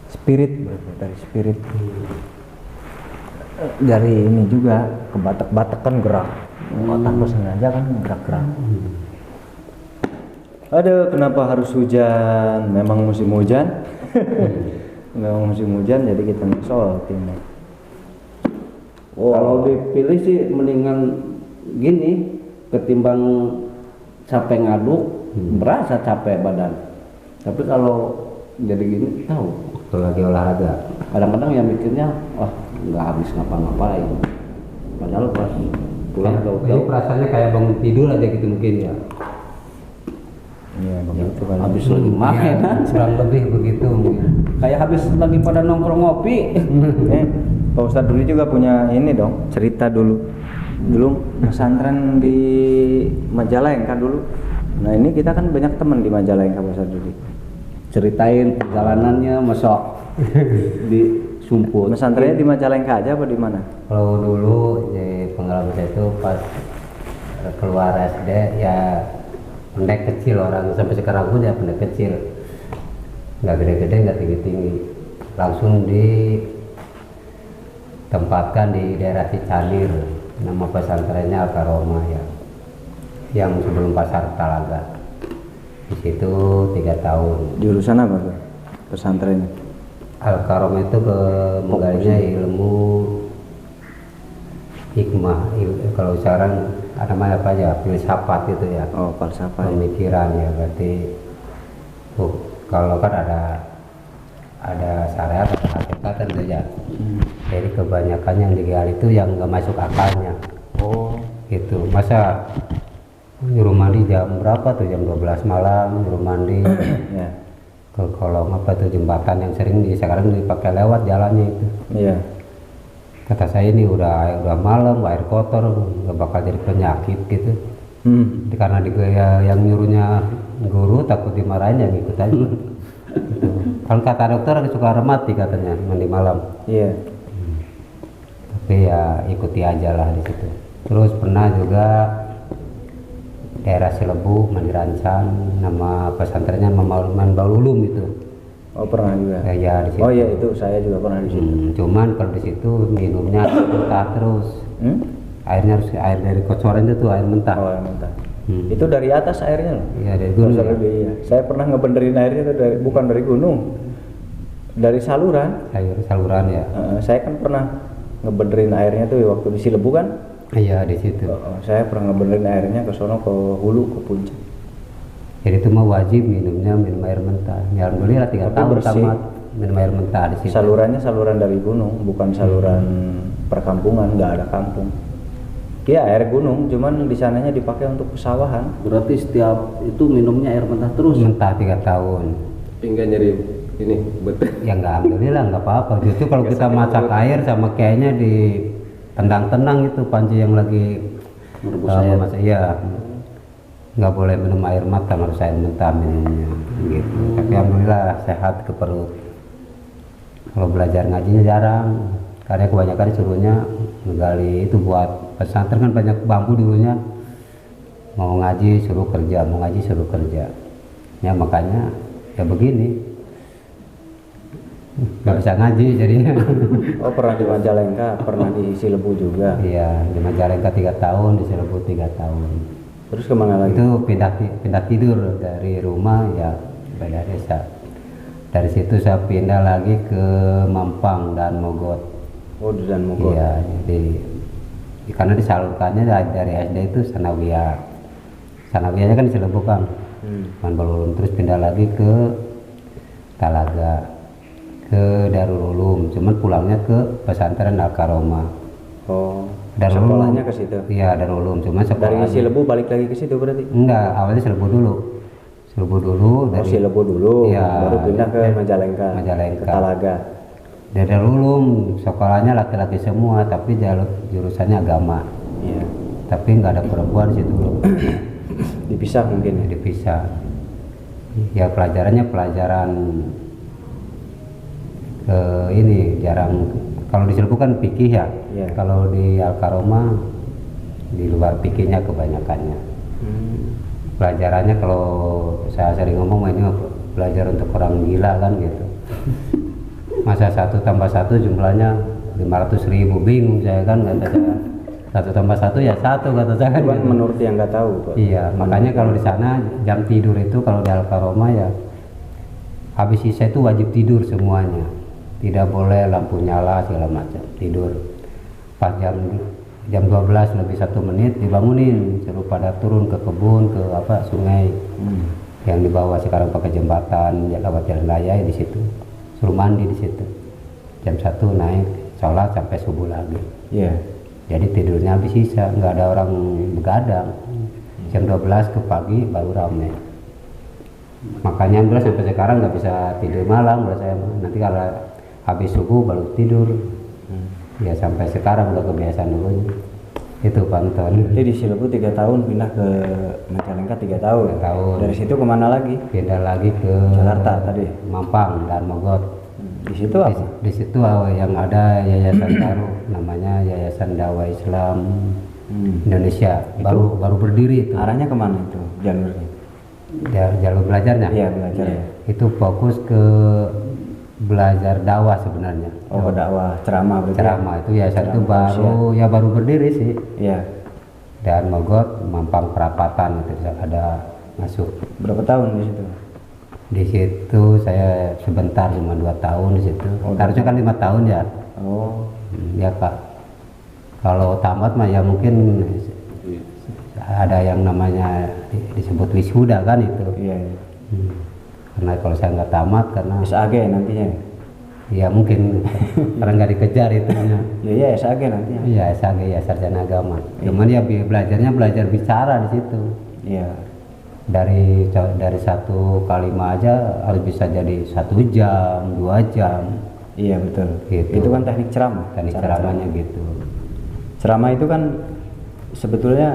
Spirit berarti dari spirit. Dari ini juga ke Batak kan gerak. Tanpa sengaja kan gerak-gerak. Aduh, kenapa harus hujan? Memang musim hujan. Memang musim hujan jadi kita nyesol timnya. Kalau dipilih sih mendingan gini ketimbang capek ngaduk, berasa capek badan. Tapi kalau jadi gini tahu. Kalau lagi olahraga. Kadang-kadang ya mikirnya wah nggak habis ngapa-ngapain. Padahal pas pulang Ini tahu-tahu perasaannya kayak bangun tidur aja gitu mungkin ya. Iya, begitu kan. habis lagi main. Ya, kurang lebih begitu mungkin. Kayak habis lagi pada nongkrong ngopi. Pak Ustadz dulu juga punya ini dong, cerita dulu. Dulu pesantren di Majalengka dulu. Nah ini kita kan banyak teman di Majalengka Pak Ustadz dulu. Ceritain perjalanannya masuk di Sumput. Pesantrennya di Majalengka aja apa di mana? Kalau dulu di pengalaman saya itu pas keluar SD ya pendek kecil orang sampai sekarang pun ya pendek kecil, nggak gede-gede nggak tinggi-tinggi, langsung ditempatkan di daerah Cicanir, nama pesantrennya Al-Karomah ya, yang sebelum pasar Talaga. Di situ 3 tahun. Jurusan apa tuh pesantrennya? Al-Karomah itu ke menggalinya ilmu hikmah, kalau sekarang ada namanya apa ya, filsafat itu ya, Oh, falsafah. pemikiran ya, berarti kalau kan ada syariat, ada hakikat tentu ya. Jadi kebanyakan yang digali itu yang nggak masuk akalnya. Oh, Gitu, masa nyuruh mandi jam berapa tuh, jam 12 malam nyuruh mandi ya, ke kolong apa tuh jembatan yang sering sekarang dipakai lewat jalannya itu. iya. Kata saya ini udah malam, air kotor, nggak bakal jadi penyakit gitu. Karena yang nyuruhnya guru takut dimarahin ya ngikut aja. Gitu. Kan kata dokter suka remati katanya mandi malam. Iya. Tapi ya ikuti aja lah di situ. Terus pernah juga daerah Cilebu, Mandirancan, nama pesantrennya Manbalulum itu. Oh, pernah juga. Ya di situ. Oh iya, itu saya juga pernah di situ. Cuman kalau di situ minumnya mentah terus. Airnya harus air dari kocoran itu tuh air mentah. Oh, yang mentah. Itu dari atas airnya loh. Iya dari gunung. Masalah Ya. iya. Saya pernah ngebenerin airnya itu bukan dari gunung, dari saluran. Air saluran ya. Saya kan pernah ngebenerin airnya tuh waktu di Cilebu kan. Iya di situ. Saya pernah ngebenerin airnya ke sono, ke hulu, ke puncak. Jadi itu mah wajib minum air mentah. Ya alhamdulillah 3 Tapi tahun bersih. tamat minum air mentah di situ. Salurannya saluran dari gunung, bukan saluran perkampungan, nggak ada kampung. Iya air gunung, cuman di sananya dipakai untuk pesawahan. Berarti setiap itu minumnya air mentah terus. Mentah 3 tahun. Pinggan nyeri ini betul. Ya nggak alhamdulillah nggak apa-apa. Justru kalau kita masak air sama kayaknya di tendang-tendang itu panci yang lagi Merebus air. masak, iya nggak boleh minum air mata, harus air mentah minumnya gitu. Tapi alhamdulillah sehat ke perut. Kalau belajar ngajinya jarang, karena kebanyakan suruhnya menggali itu buat pesantren kan banyak bambu dulunya. Mau ngaji suruh kerja, mau ngaji suruh kerja. Ya makanya ya begini. Nggak bisa ngaji jadinya. Oh, pernah di Majalengka, pernah di Cilebu juga. Iya, di Majalengka 3 tahun, di Cilebu 3 tahun. Terus kemana lagi? Itu pindah tidur dari rumah ya beda desa. Dari situ saya pindah lagi ke Mampang dan Mogot. Oh, di Dan Mogot. Iya, jadi karena disalurkannya dari SD itu Sanawiyah. Sanawiyahnya kan di Cilebu kan. Manbalulum, terus pindah lagi ke Talaga, ke Darul Ulum, cuman pulangnya ke pesantren Al-Karomah. Oh, Darul sekolahnya Ulum. ke situ. Iya, Darul Ulum, cuman Dari sekolahnya Cilebu balik lagi ke situ berarti? enggak, awalnya Cilebu dulu. Cilebu dulu Oh, Cilebu dulu, Iya, baru pindah ke Majalengka. Majalengka. Ke Talaga. Dari Darul Ulum, sekolahnya laki-laki semua, tapi jurusannya agama. Iya. Tapi nggak ada perempuan di situ, bro. Dipisah mungkin ya. Dipisah. Ya pelajarannya pelajaran ini jarang. Kalau di Cilebu kan fikih ya. Iya. Kalau di Al-Karomah di luar fikihnya kebanyakannya. Pelajarannya kalau saya sering ngomong ini belajar untuk orang gila kan gitu. Masa 1 tambah 1 jumlahnya 500.000, bingung saya kan, kata saya. 1 tambah 1 ya 1 kata saya kan. Cuman menurut yang nggak tahu, Pak. Iya, makanya kalau di sana jam tidur itu kalau di Al-Karomah ya habis isya itu wajib tidur semuanya. Tidak boleh lampu nyala segala macam, tidur. Pas jam 12 lebih 1 menit dibangunin, suruh pada turun ke kebun, ke sungai yang di bawah sekarang pakai jembatan, lewat jalan raya di situ. Suruh mandi di situ. Jam 1 naik sholat sampai subuh lagi. Iya. Jadi tidurnya habis sisa, nggak ada orang begadang. Jam 12 ke pagi baru ramai. Makanya alhamdulillah sampai sekarang nggak bisa tidur malam, saya nanti kalau habis subuh baru tidur. Ya sampai sekarang udah kebiasaan dulunya. Itu Pak Anton. Jadi di Cilebu 3 tahun, pindah ke Majalengka 3 tahun. 3 tahun. Dari situ kemana lagi? Pindah lagi ke Jakarta tadi. Mampang dan Mogot. Di situ apa? Di situ yang ada yayasan baru, namanya Yayasan Dakwah Islam Indonesia. Baru berdiri itu. Arahnya kemana itu jalurnya? Jalur belajarnya. Iya, belajar ya. Itu fokus ke belajar dakwah sebenarnya. Oh, ke dakwah, ceramah berarti. Ceramah itu yayasan itu Ceramah baru berdiri sih. Iya. Dan Mogot Mampang Perapatan itu ada masuk. Berapa tahun di situ? Di situ saya sebentar, cuma 2 tahun di situ. Harusnya kan 5 tahun ya. Oh. Ya Pak. Kalau tamat mah ya mungkin ada yang namanya disebut wisuda kan itu. Iya. Karena kalau saya nggak tamat karena SAG nantinya. ya mungkin karena nggak dikejar itu. Iya, SAG nantinya. Iya, SAG ya sarjana agama. Cuman ya belajar bicara di situ. Iya. Dari 1 kalimat aja harus bisa jadi 1 jam, 2 jam. Iya, betul. Gitu. Itu kan teknik ceramah. Teknik Cara ceramahnya gitu. Ceramah itu kan sebetulnya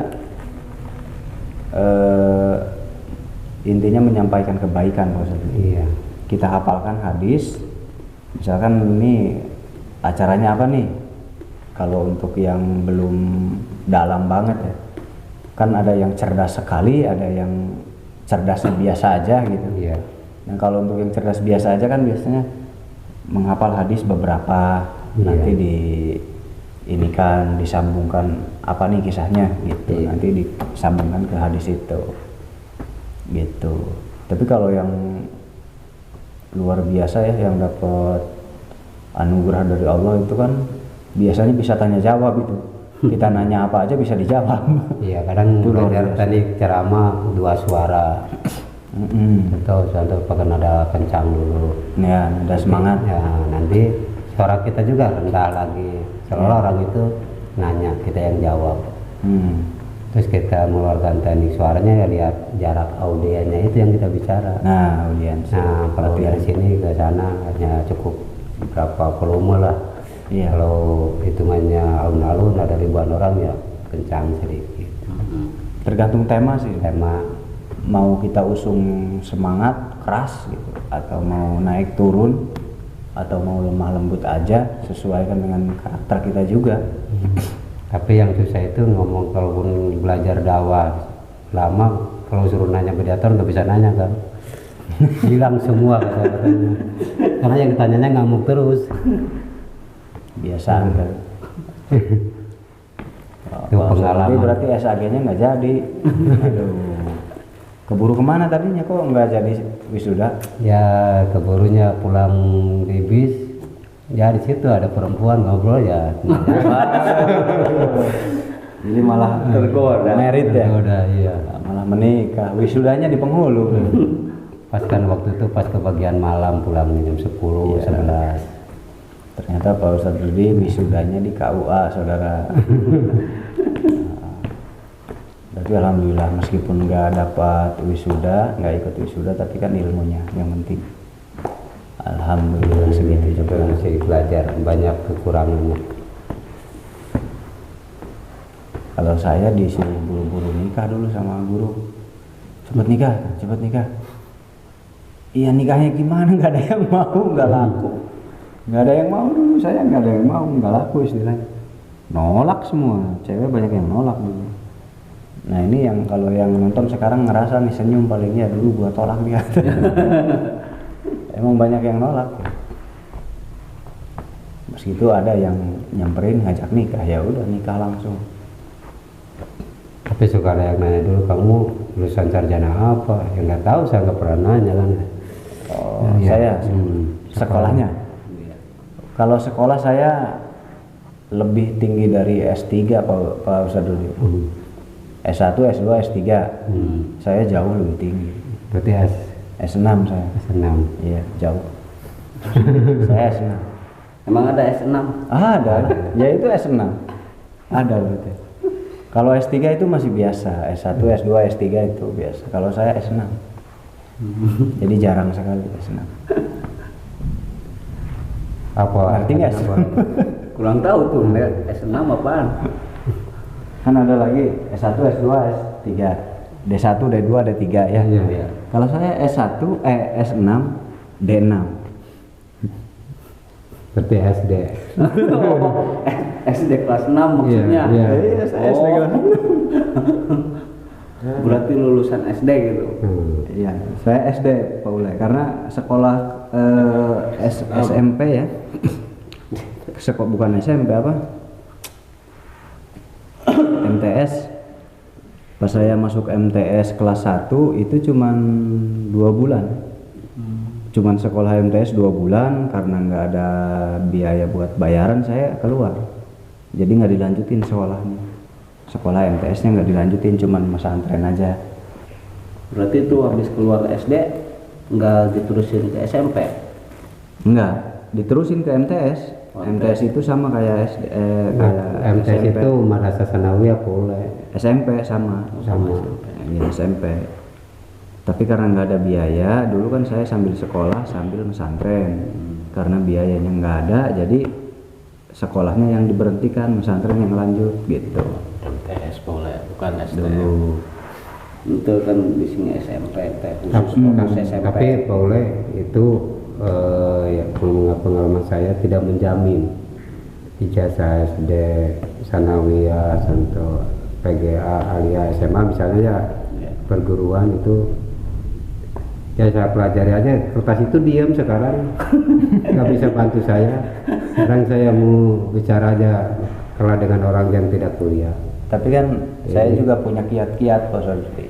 intinya menyampaikan kebaikan, Pak Ustadz. Iya. Kita hafalkan hadis, misalkan ini acaranya apa nih? Kalau untuk yang belum dalam banget ya, kan ada yang cerdas sekali, ada yang cerdas biasa aja gitu. Iya. Nah kalau untuk yang cerdas biasa aja kan biasanya menghafal hadis beberapa, nanti disambungkan apa nih kisahnya gitu, nanti disambungkan ke hadis itu gitu. Tapi kalau yang luar biasa ya, yang dapat anugerah dari Allah itu kan biasanya bisa tanya jawab itu. Kita nanya apa aja bisa dijawab. Iya, kadang belajar teknik ceramah 2 suara. Contoh pakai nada kencang dulu. Ya, nada semangat. Ya, nanti suara kita juga rendah lagi. Seolah orang itu nanya, kita yang jawab. Terus kita mengeluarkan teknik suaranya ya lihat jarak audiennya itu yang kita bicara. Nah, audiens. Nah, kalau dari sini ke sana hanya cukup berapa volume lah. Iya. Kalau hitungannya alun-alun ada ribuan orang ya kencang sedikit. Tergantung tema sih. tema. Mau kita usung semangat keras gitu, atau mau naik turun, atau mau lemah lembut aja, sesuaikan dengan karakter kita juga. Tapi yang susah itu ngomong kalau belajar dakwah lama, kalau suruh nanya mediator nggak bisa nanya kan, hilang semua kata-katanya. Karena yang ditanyanya ngamuk terus. Biasa kan. Itu pengalaman. Berarti SAG-nya nggak jadi. Aduh. Keburu kemana tadinya kok nggak jadi wisuda? Ya keburunya pulang di bis, ya di situ ada perempuan ngobrol ya. Jadi malah tergoda, merit ya. Udah iya. Malah menikah. Wisudanya di Penghulu. Pas kan waktu itu pas kebagian malam pulang jam 10, Iya. 11. Ternyata Pak Ustadz Rudi wisudanya di KUA, saudara. Berarti alhamdulillah meskipun nggak dapat wisuda, nggak ikut wisuda, tapi kan ilmunya yang penting. Alhamdulillah segitu Juga juga. masih belajar, banyak kekurangannya. Kalau saya disuruh buru-buru nikah dulu sama guru, cepet nikah, cepet nikah. Iya nikahnya gimana? Nggak ada yang mau, nggak laku. Nggak ada yang mau dulu, saya nggak ada yang mau, nggak laku istilahnya. Nolak semua, cewek banyak yang nolak dulu. Nah ini yang kalau yang nonton sekarang ngerasa nih senyum palingnya, dulu gua tolak dia. Emang banyak yang nolak. Meski itu ada yang nyamperin ngajak nikah, ya udah nikah langsung. Tapi suka ada yang nanya dulu, kamu lulusan sarjana apa? Ya nggak tahu, saya nggak pernah nanya kan. Oh, Ya, saya hmm, sekolahnya. Kalau sekolah saya lebih tinggi dari S3 Pak Ustadz dulu. S1, S2, S3. Saya jauh lebih tinggi. Berarti S6 saya. S6. Iya, jauh. Saya S6. Emang ada S6? Ada. Ya itu S6. Ada berarti. Kalau S3 itu masih biasa. S1, S2, S3 itu biasa. Kalau saya S6. Jadi jarang sekali S6. Apa? Ngerti nggak sih? Kurang tahu tuh S6 apaan. Kan ada lagi S1, S2, S3, D1, D2, D3 ya. Iya. Kalau saya S1, S6, D6. Berarti SD. SD kelas 6 maksudnya. Iya. Iya, saya SD kelas Berarti lulusan SD gitu. Iya, saya SD Pak Ule karena sekolah SMP ya. Bukan SMP apa? MTS. Pas saya masuk MTS kelas 1 itu cuman 2 bulan. Cuman sekolah MTS 2 bulan karena nggak ada biaya buat bayaran, saya keluar. Jadi nggak dilanjutin sekolahnya. Sekolah MTS-nya nggak dilanjutin, cuman pesantren aja. Berarti itu habis keluar SD nggak diterusin ke SMP. Enggak, diterusin ke MTS. MTS itu sama kayak SD, kayak MTS SMP. itu madrasah sanawiyah boleh. SMP sama. Iya, SMP. Tapi karena nggak ada biaya, dulu kan saya sambil sekolah sambil pesantren. Karena biayanya nggak ada, jadi sekolahnya yang diberhentikan, pesantren yang lanjut gitu. MTS boleh, bukan SD. Dulu. Itu kan di sini SMP, khusus SMP. Tapi boleh itu ya pengalaman saya tidak menjamin ijazah SD, sanawiyah, santo PGA, alia SMA misalnya ya perguruan itu ya saya pelajari aja, kertas itu diam sekarang nggak bisa bantu saya. Sekarang saya mau bicara aja kalah dengan orang yang tidak kuliah. Tapi kan saya juga punya kiat-kiat Pak Sodri.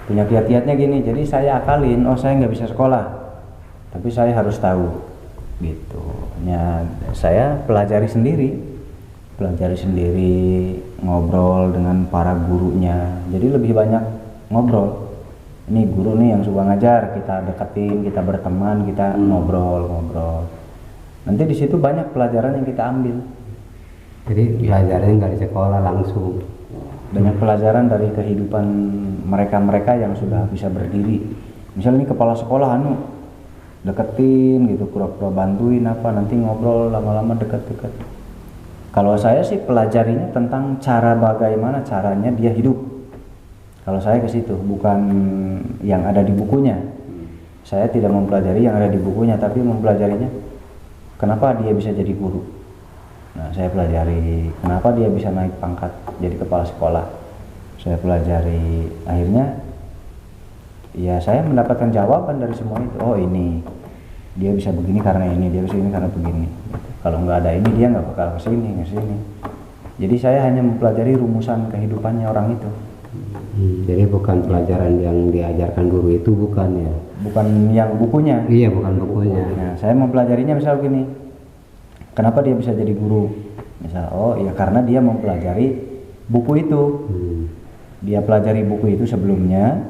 Punya kiat-kiatnya gini, jadi saya akalin, oh saya nggak bisa sekolah, tapi saya harus tahu, gitu. Ya, saya pelajari sendiri, ngobrol dengan para gurunya. Jadi lebih banyak ngobrol. Ini guru nih yang suka ngajar, kita deketin, kita berteman, kita ngobrol. Nanti di situ banyak pelajaran yang kita ambil. Jadi belajarnya nggak di sekolah langsung. Banyak pelajaran dari kehidupan mereka yang sudah bisa berdiri. Misalnya ini kepala sekolah deketin gitu, pura-pura bantuin apa, nanti ngobrol lama-lama deket-deket. Kalau saya sih pelajarinya tentang bagaimana caranya dia hidup. Kalau saya ke situ, bukan yang ada di bukunya. Saya tidak mempelajari yang ada di bukunya, tapi mempelajarinya kenapa dia bisa jadi guru. Nah, saya pelajari kenapa dia bisa naik pangkat jadi kepala sekolah. Saya pelajari, akhirnya ya saya mendapatkan jawaban dari semua itu. Oh, ini dia bisa begini karena ini, dia bisa begini karena begini. Kalau nggak ada ini dia nggak bakal kesini. Jadi saya hanya mempelajari rumusan kehidupannya orang itu. Jadi bukan pelajaran yang diajarkan guru itu, bukan ya? Bukan yang bukunya. Iya, bukan bukunya. Nah, saya mempelajarinya misal gini. Kenapa dia bisa jadi guru? Misal, oh ya karena dia mempelajari buku itu. Dia pelajari buku itu sebelumnya.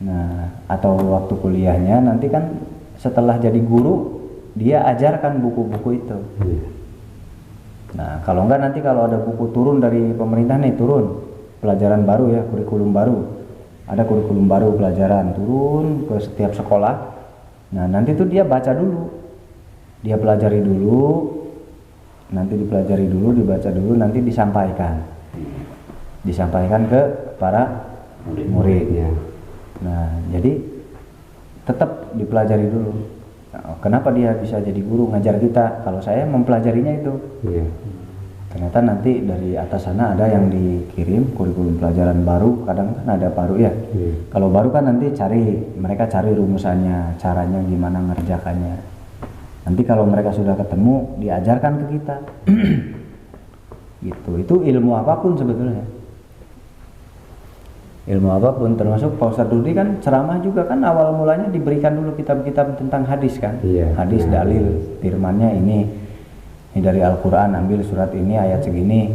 Nah, atau waktu kuliahnya nanti kan setelah jadi guru dia ajarkan buku-buku itu. Nah, kalau enggak nanti kalau ada buku turun dari pemerintah nih, turun pelajaran baru ya, kurikulum baru. Ada kurikulum baru pelajaran turun ke setiap sekolah. Nah, nanti tuh dia baca dulu. Dia pelajari dulu, nanti dipelajari dulu, dibaca dulu, nanti disampaikan. Disampaikan ke para muridnya. Nah, jadi tetap dipelajari dulu. Nah, kenapa dia bisa jadi guru ngajar kita? Kalau saya mempelajarinya itu. Iya. Ternyata nanti dari atas sana ada yang dikirim kurikulum pelajaran baru, kadang kan ada baru ya. Kalau baru kan nanti mereka cari rumusannya, caranya gimana ngerjakannya. Nanti kalau mereka sudah ketemu, diajarkan ke kita. Gitu. Itu ilmu apapun sebetulnya. Ilmu apapun, termasuk Pak Ustadz Rudi kan ceramah juga kan awal mulanya diberikan dulu kitab-kitab tentang hadis kan. Iya. Hadis, dalil, firmannya ini dari Al-Quran, ambil surat ini ayat segini.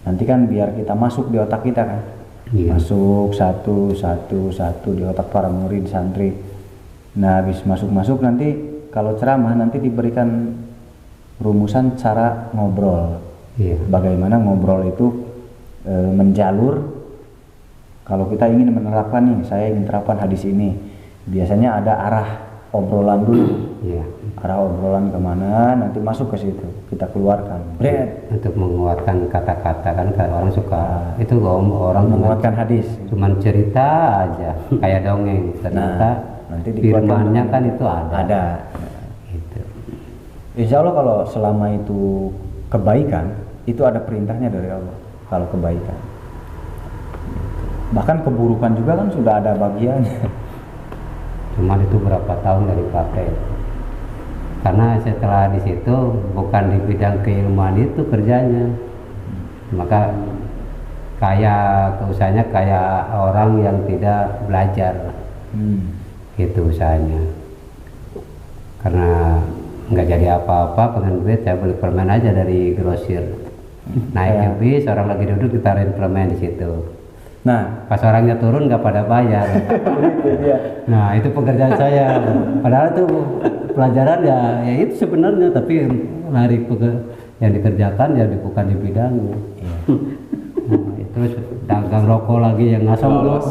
Nanti kan biar kita masuk di otak kita kan. Iya. Masuk satu di otak para murid santri. Nah, habis masuk nanti kalau ceramah nanti diberikan rumusan cara ngobrol. Iya. Bagaimana ngobrol itu menjalur. Kalau kita ingin menerapkan nih, saya ingin terapkan hadis ini. Biasanya ada arah obrolan dulu. Iya. Arah obrolan kemana, nanti masuk ke situ, kita keluarkan. Untuk menguatkan kata-kata kan orang suka itu orang menguatkan hadis. Cuman cerita aja kayak dongeng, ternyata nanti dikuatkan firmannya kan itu ada. Ada. Gitu. Insya Allah kalau selama itu kebaikan, itu ada perintahnya dari Allah. Kalau kebaikan, bahkan keburukan juga kan sudah ada bagiannya. Cuman itu berapa tahun dari pakai. Karena setelah di situ bukan di bidang keilmuan itu kerjanya, maka usahanya kayak orang yang tidak belajar, gitu usahanya. Karena nggak jadi apa-apa, pengen duit saya beli permen aja dari grosir, naik ke bis, orang lagi duduk ditaruhin permen di situ. Nah, Pas orangnya turun nggak pada bayar. Nah itu pekerjaan saya. Padahal itu pelajaran ya itu sebenarnya, tapi yang dikerjakan ya bukan di bidangnya. Nah, terus dagang rokok lagi yang ngasong tuh.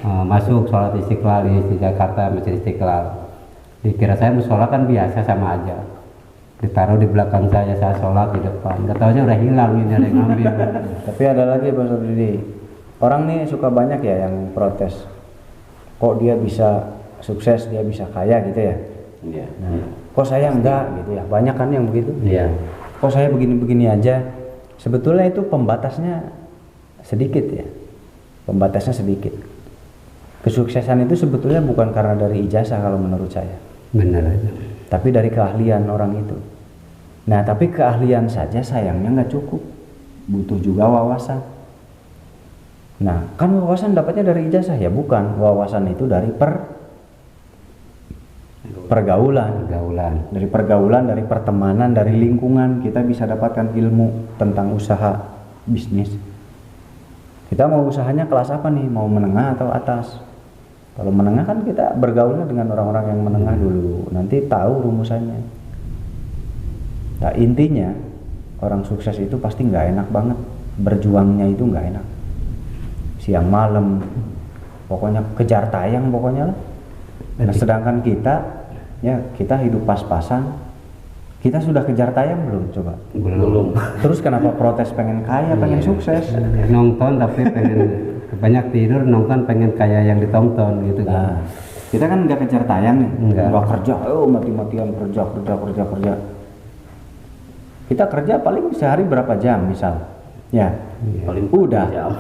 Masuk sholat Istiqlal di Jakarta, Masjid Istiqlal. Dikira saya musola kan biasa sama aja. Ditaruh di belakang saya sholat di depan. Nggak taunya udah hilang, ini ada yang ngambil. tapi ada lagi Pak Ustadz Didi. Orang nih suka banyak ya yang protes. Kok dia bisa sukses, dia bisa kaya gitu ya. Iya. Nah, kok saya enggak gitu ya. Banyak kan yang begitu. Iya. Kok saya begini-begini aja. Sebetulnya itu pembatasnya sedikit ya. Pembatasnya sedikit. Kesuksesan itu sebetulnya bukan karena dari ijazah kalau menurut saya. Benar aja. Tapi dari keahlian orang itu. Nah, tapi keahlian saja sayangnya nggak cukup. Butuh juga wawasan. Nah, kan wawasan dapatnya dari ijazah ya? Bukan. Wawasan itu dari pergaulan. Dari pergaulan, dari pertemanan, dari lingkungan kita bisa dapatkan ilmu tentang usaha bisnis. Kita mau usahanya kelas apa nih? Mau menengah atau atas? Kalau menengah kan kita bergaulnya dengan orang-orang yang menengah dulu. Nanti tahu rumusannya. Nah, intinya orang sukses itu pasti nggak enak banget. Berjuangnya itu nggak enak. Siang malam, pokoknya kejar tayang pokoknya lah. Nah, sedangkan kita hidup pas-pasan. Kita sudah kejar tayang belum coba? Belum. Terus kenapa protes pengen kaya, pengen sukses? Nonton tapi pengen banyak tidur, nonton pengen kayak yang ditonton gitu Nah, kan. kita kan nggak kejar tayang nih, Nggak. nggak kerja, mati-matian kerja. Kita kerja paling sehari berapa jam misal, ya, Paling udah. jam.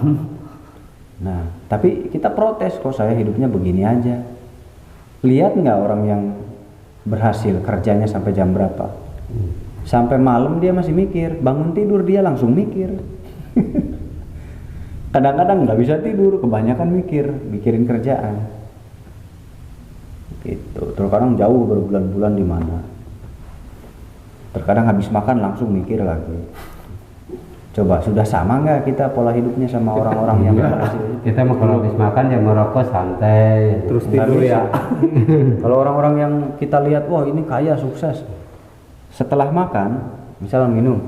Nah, tapi kita protes, kok saya hidupnya begini aja. Lihat nggak orang yang berhasil kerjanya sampai jam berapa? Sampai malam dia masih mikir, bangun tidur dia langsung mikir. Kadang-kadang nggak bisa tidur, kebanyakan mikirin kerjaan. Gitu. Terkadang jauh berbulan-bulan di mana. Terkadang habis makan langsung mikir lagi. Coba sudah sama nggak kita pola hidupnya sama orang-orang yang berhasil? Kita mau kalau habis makan ya merokok santai. Terus Nggak tidur bisa. ya. Kalau orang-orang yang kita lihat, wah ini kaya sukses. Setelah makan, misalnya minum,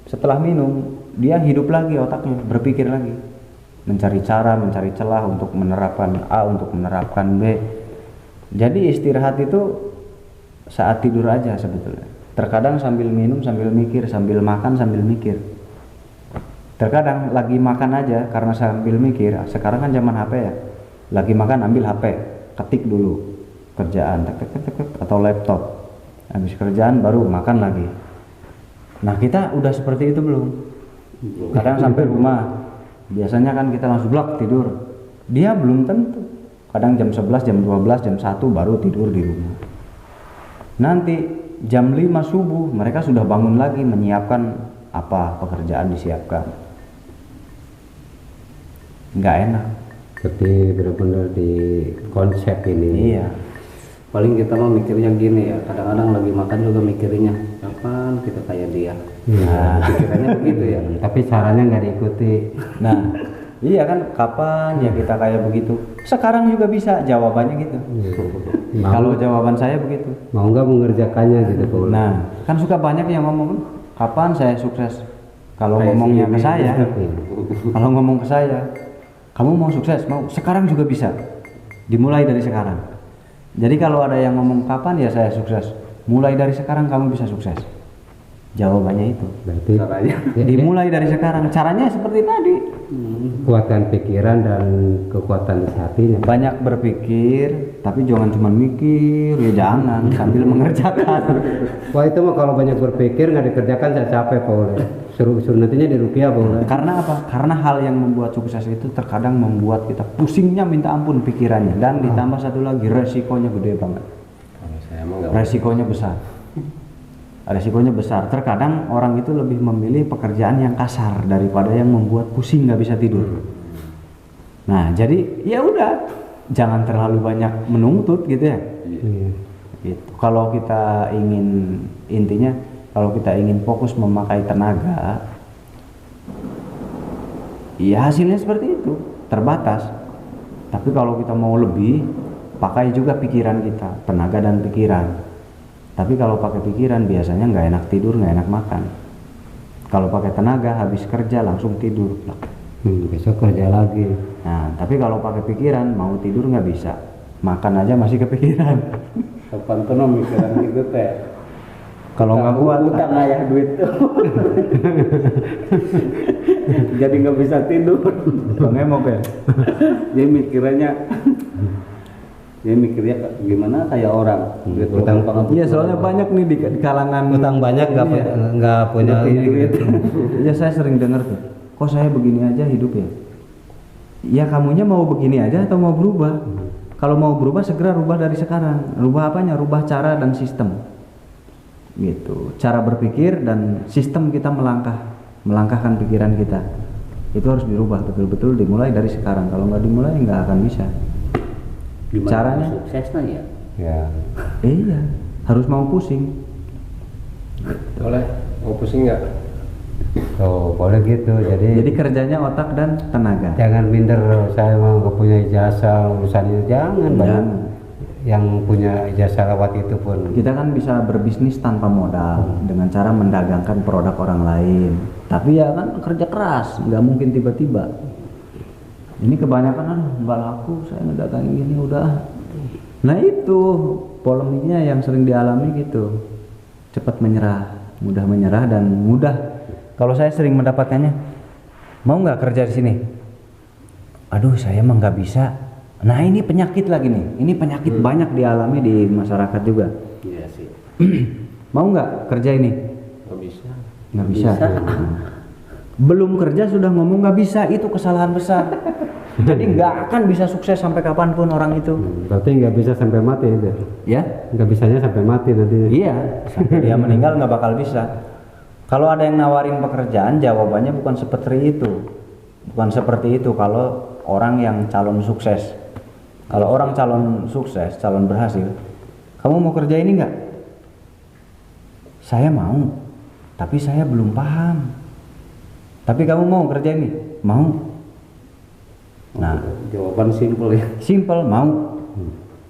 setelah minum dia hidup lagi otaknya, berpikir lagi, mencari cara, mencari celah untuk menerapkan A, untuk menerapkan B. Jadi istirahat itu saat tidur aja sebetulnya. Terkadang sambil minum, sambil mikir, sambil makan, sambil mikir. Terkadang lagi makan aja karena sambil mikir. Sekarang kan zaman HP ya. Lagi makan ambil HP, ketik dulu kerjaan, tek, tek, tek, tek, atau laptop. Habis kerjaan baru makan lagi. Nah kita udah seperti itu belum? Kadang sampai rumah, biasanya kan kita langsung blok tidur. Dia belum tentu. Kadang jam 11, jam 12, jam 1 baru tidur di rumah. Nanti jam 5 subuh mereka sudah bangun lagi menyiapkan apa pekerjaan disiapkan. Nggak enak. Seperti benar-benar di konsep ini. Iya. Paling kita mah mikirnya gini ya, kadang-kadang lagi makan juga mikirnya kapan kita kayak dia. Nah, Pikirannya begitu ya. Tapi caranya nggak diikuti. nah, iya kan kapan ya kita kayak begitu? Sekarang juga bisa jawabannya gitu. Mau, Kalau jawaban saya begitu. mau nggak mengerjakannya gitu Paul. Nah, kan suka banyak yang ngomong, kapan saya sukses? Kalau Kayak ngomongnya si ke ini. saya, kalau ngomong ke saya, kamu mau sukses? Mau? Sekarang juga bisa. Dimulai dari sekarang. Jadi kalau ada yang ngomong kapan ya saya sukses, mulai dari sekarang kamu bisa sukses. Jawabannya itu. Berarti Caranya. Dimulai dari sekarang. Caranya seperti tadi. kuatan pikiran dan kekuatan hatinya. Banyak berpikir, tapi jangan cuma mikir, ya jangan sambil mengerjakan. Wah itu mah kalau banyak berpikir nggak dikerjakan saya capek Paul. Suruh nantinya di rupiah Paul. Karena apa? Karena hal yang membuat sukses itu terkadang membuat kita pusingnya minta ampun pikirannya, dan ditambah satu lagi resikonya gede banget. Kalau saya emang nggak Resikonya besar. Resikonya besar. Terkadang orang itu lebih memilih pekerjaan yang kasar daripada yang membuat pusing nggak bisa tidur. Nah, jadi ya udah, jangan terlalu banyak menuntut gitu ya. Iya. Gitu. Kalau kita ingin, intinya kalau kita ingin fokus memakai tenaga, ya hasilnya seperti itu, terbatas. Tapi kalau kita mau lebih, pakai juga pikiran kita, tenaga dan pikiran. Tapi kalau pakai pikiran biasanya nggak enak tidur, nggak enak makan. Kalau pakai tenaga, habis kerja langsung tidur. Besok kerja lagi. Nah, tapi kalau pakai pikiran, mau tidur nggak bisa, makan aja masih kepikiran. Kapan tuh mikiran gitu teh. Kalau nggak kuat, utang ayah duit tuh. Jadi nggak bisa tidur. ngemok ya. Dia mikirnya gimana kayak orang gitu. Utang. Iya, soalnya banyak nih di kalangan Utang banyak nggak punya ini gitu. Iya, saya sering dengar tuh. Kok saya begini aja hidup ya? Ya kamunya mau begini aja atau mau berubah? Kalau mau berubah segera rubah dari sekarang. Rubah apanya? Rubah cara dan sistem. Gitu. Cara berpikir dan sistem kita melangkahkan pikiran kita. Itu harus dirubah betul-betul, dimulai dari sekarang. Kalau nggak dimulai nggak akan bisa. Gimana Caranya? suksesnya ya? Ya. Iya, harus mau pusing. boleh mau pusing nggak? Oh boleh gitu. Jadi kerjanya otak dan tenaga. Jangan minder, saya mau nggak punya ijazah urusannya, jangan banyak Jangan. yang punya ijazah lewat itu pun. Kita kan bisa berbisnis tanpa modal dengan cara mendagangkan produk orang lain. Tapi ya kan kerja keras, nggak mungkin tiba-tiba. Ini kebanyakan nggak laku, saya ngedagangin gini udah. Nah itu polemiknya yang sering dialami gitu. Cepat menyerah, mudah menyerah dan mudah. Kalau saya sering mendapatkannya, mau nggak kerja di sini? aduh saya mah nggak bisa. Nah ini penyakit lagi nih, ini penyakit banyak dialami di masyarakat juga. Iya sih. Mau nggak kerja ini? Nggak bisa. Nggak bisa. Belum kerja sudah ngomong nggak bisa, itu kesalahan besar. Jadi nggak akan bisa sukses sampai kapanpun orang itu. Berarti nggak bisa sampai mati itu. Ya? Nggak bisanya sampai mati nantinya. Iya, sampai dia meninggal nggak bakal bisa. Kalau ada yang nawarin pekerjaan, jawabannya bukan seperti itu. Bukan seperti itu kalau orang yang calon sukses. Kalau orang calon sukses, calon berhasil, kamu mau kerja ini nggak? Saya mau, tapi saya belum paham. Tapi kamu mau kerja ini? Mau. Nah, Jawaban simpel ya. simple, mau.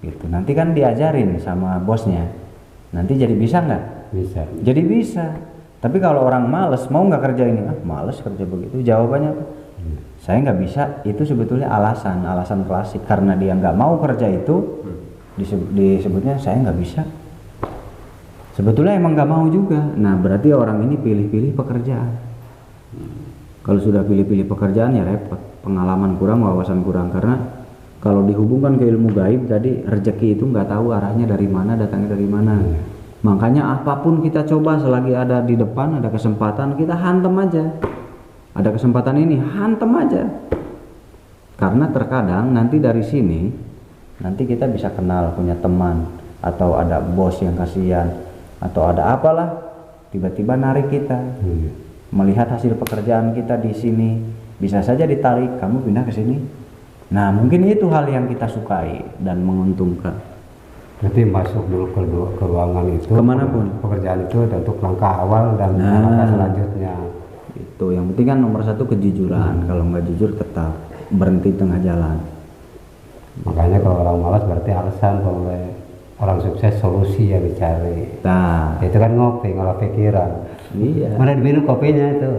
Gitu. Nanti kan diajarin sama bosnya. Nanti jadi bisa nggak? Bisa. Jadi bisa. Tapi kalau orang males, mau nggak kerja ini? Ah, males kerja begitu. Jawabannya apa? Saya nggak bisa. Itu sebetulnya alasan klasik. Karena dia nggak mau kerja itu, disebutnya saya nggak bisa. Sebetulnya emang nggak mau juga. Nah berarti orang ini pilih-pilih pekerjaan. Kalau sudah pilih-pilih pekerjaan ya repot. Pengalaman kurang, wawasan kurang. Karena kalau dihubungkan ke ilmu gaib tadi, rezeki itu nggak tahu arahnya dari mana, datangnya dari mana. Makanya apapun kita coba selagi ada di depan, ada kesempatan, kita hantem aja. Ada kesempatan ini, hantem aja. Karena terkadang nanti dari sini, nanti kita bisa kenal, punya teman, atau ada bos yang kasihan, atau ada apalah, tiba-tiba narik kita. Melihat hasil pekerjaan kita di sini, bisa saja ditarik, kamu pindah ke sini. Nah mungkin itu hal yang kita sukai dan menguntungkan. Berarti masuk dulu ke ruangan itu, Kemanapun. pekerjaan itu untuk langkah awal dan langkah selanjutnya. Itu yang penting kan nomor satu kejujuran. Kalau nggak jujur tetap berhenti tengah jalan. Makanya kalau orang malas berarti alasan. Kalau orang sukses solusi yang dicari. Nah, Itu kan ngopi, ngolah pikiran. iya. Mana diminum kopinya itu?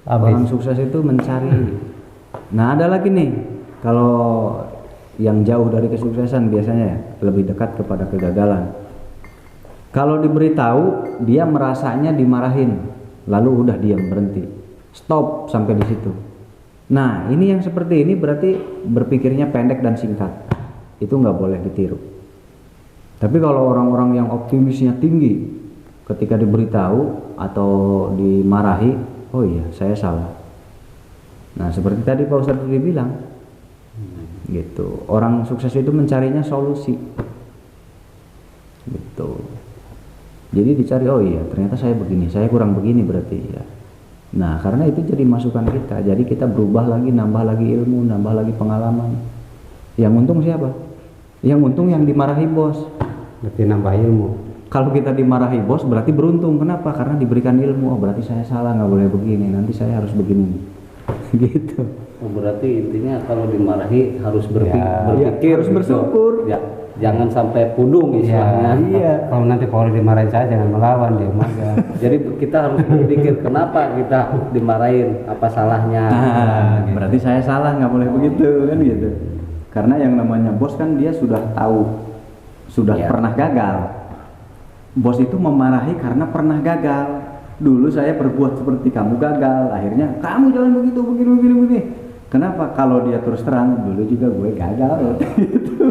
Orang Habis. sukses itu mencari. Nah ada lagi nih, kalau yang jauh dari kesuksesan biasanya ya, lebih dekat kepada kegagalan. Kalau diberitahu, dia merasanya dimarahin, lalu udah diam, berhenti, stop sampai di situ. Nah ini yang seperti ini berarti berpikirnya pendek dan singkat. Itu nggak boleh ditiru. Tapi kalau orang-orang yang optimisnya tinggi, ketika diberitahu atau dimarahi, oh iya saya salah. Nah seperti tadi Pak Ustadz Rudi bilang, gitu. Orang sukses itu mencarinya solusi, gitu. Jadi dicari, oh iya ternyata saya begini, saya kurang begini berarti ya. Nah karena itu jadi masukan kita, jadi kita berubah lagi, nambah lagi ilmu, nambah lagi pengalaman. Yang untung siapa? Yang untung yang dimarahi bos. Berarti nambah ilmu. Kalau kita dimarahi bos berarti beruntung. Kenapa? Karena diberikan ilmu. Oh berarti saya salah, nggak boleh begini. Nanti saya harus begini. Gitu. Oh, berarti intinya kalau dimarahi harus Ya, berpikir, harus gitu. bersyukur. Ya, jangan sampai pudung istilahnya. Iya. Kalau nanti Paul dimarahin saya jangan melawan dia aja. Jadi kita harus berpikir kenapa kita dimarahin, apa salahnya. Nah, berarti saya salah, nggak boleh begitu kan gitu. Karena yang namanya bos kan dia sudah tahu, sudah Ya. pernah gagal. Bos itu memarahi karena pernah gagal. Dulu saya berbuat seperti kamu gagal, akhirnya kamu jangan begitu, begini. Kenapa? Kalau dia terus terang, dulu juga gue gagal. Gitu.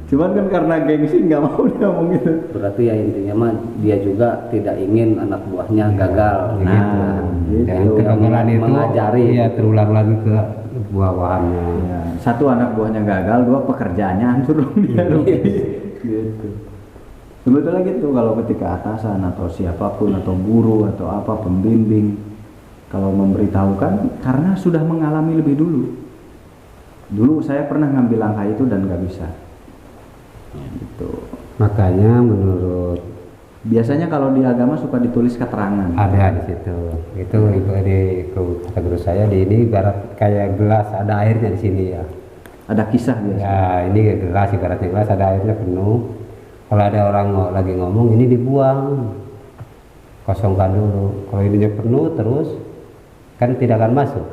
Cuman kan karena gengsi nggak mau dia ngomong gitu. Berarti ya intinya mah dia juga tidak ingin anak buahnya gagal. Nah, gitu. Dan kegagalan itu Mengajari. ya terulang lagi ke buah-buahannya. Ya, satu anak buahnya gagal, dua pekerjaannya hancur dong dia rugi. Gitu. Sebetulnya gitu kalau ketika atasan atau siapapun atau guru atau apa pembimbing kalau memberitahukan karena sudah mengalami lebih dulu. Dulu saya pernah ngambil langkah itu dan nggak bisa. Gitu. Makanya menurut Biasanya kalau di agama suka ditulis keterangan. ada di situ. Itu di kata guru saya di ini ibarat kayak gelas ada airnya di sini ya. Ada kisah biasa. Ya ini gelas ibaratnya gelas ada airnya penuh. Kalau ada orang lagi ngomong ini dibuang, kosongkan dulu. Kalau ininya penuh terus kan tidak akan masuk.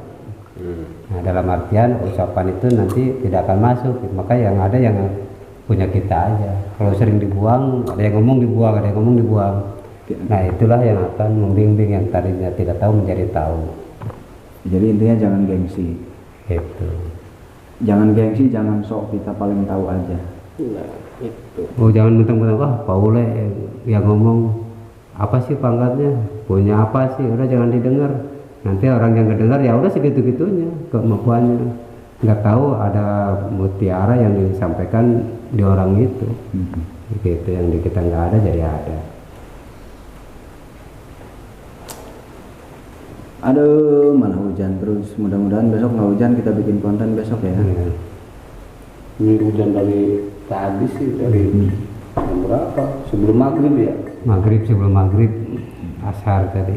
Nah dalam artian ucapan itu nanti tidak akan masuk. Maka yang ada yang punya kita aja. Kalau sering dibuang, ada yang ngomong dibuang, ada yang ngomong dibuang. Nah itulah yang akan membimbing yang tadinya tidak tahu menjadi tahu. Jadi intinya jangan gengsi. Gitu. Jangan gengsi, jangan sok kita paling tahu aja. Nah, itu. Oh jangan mentang-mentang wah Pak Ule yang ngomong apa sih pangkatnya, punya apa sih, udah jangan didengar. Nanti orang yang kedengar ya udah segitu-gitunya kemampuannya. Nggak tahu ada mutiara yang disampaikan di orang itu. Gitu yang di kita nggak ada jadi ada. Aduh, mana hujan terus. Mudah-mudahan besok nggak hujan, kita bikin konten besok ya. Ya. Ini hujan dari tadi sih, dari jam berapa? Sebelum maghrib ya? Maghrib sebelum maghrib asar tadi.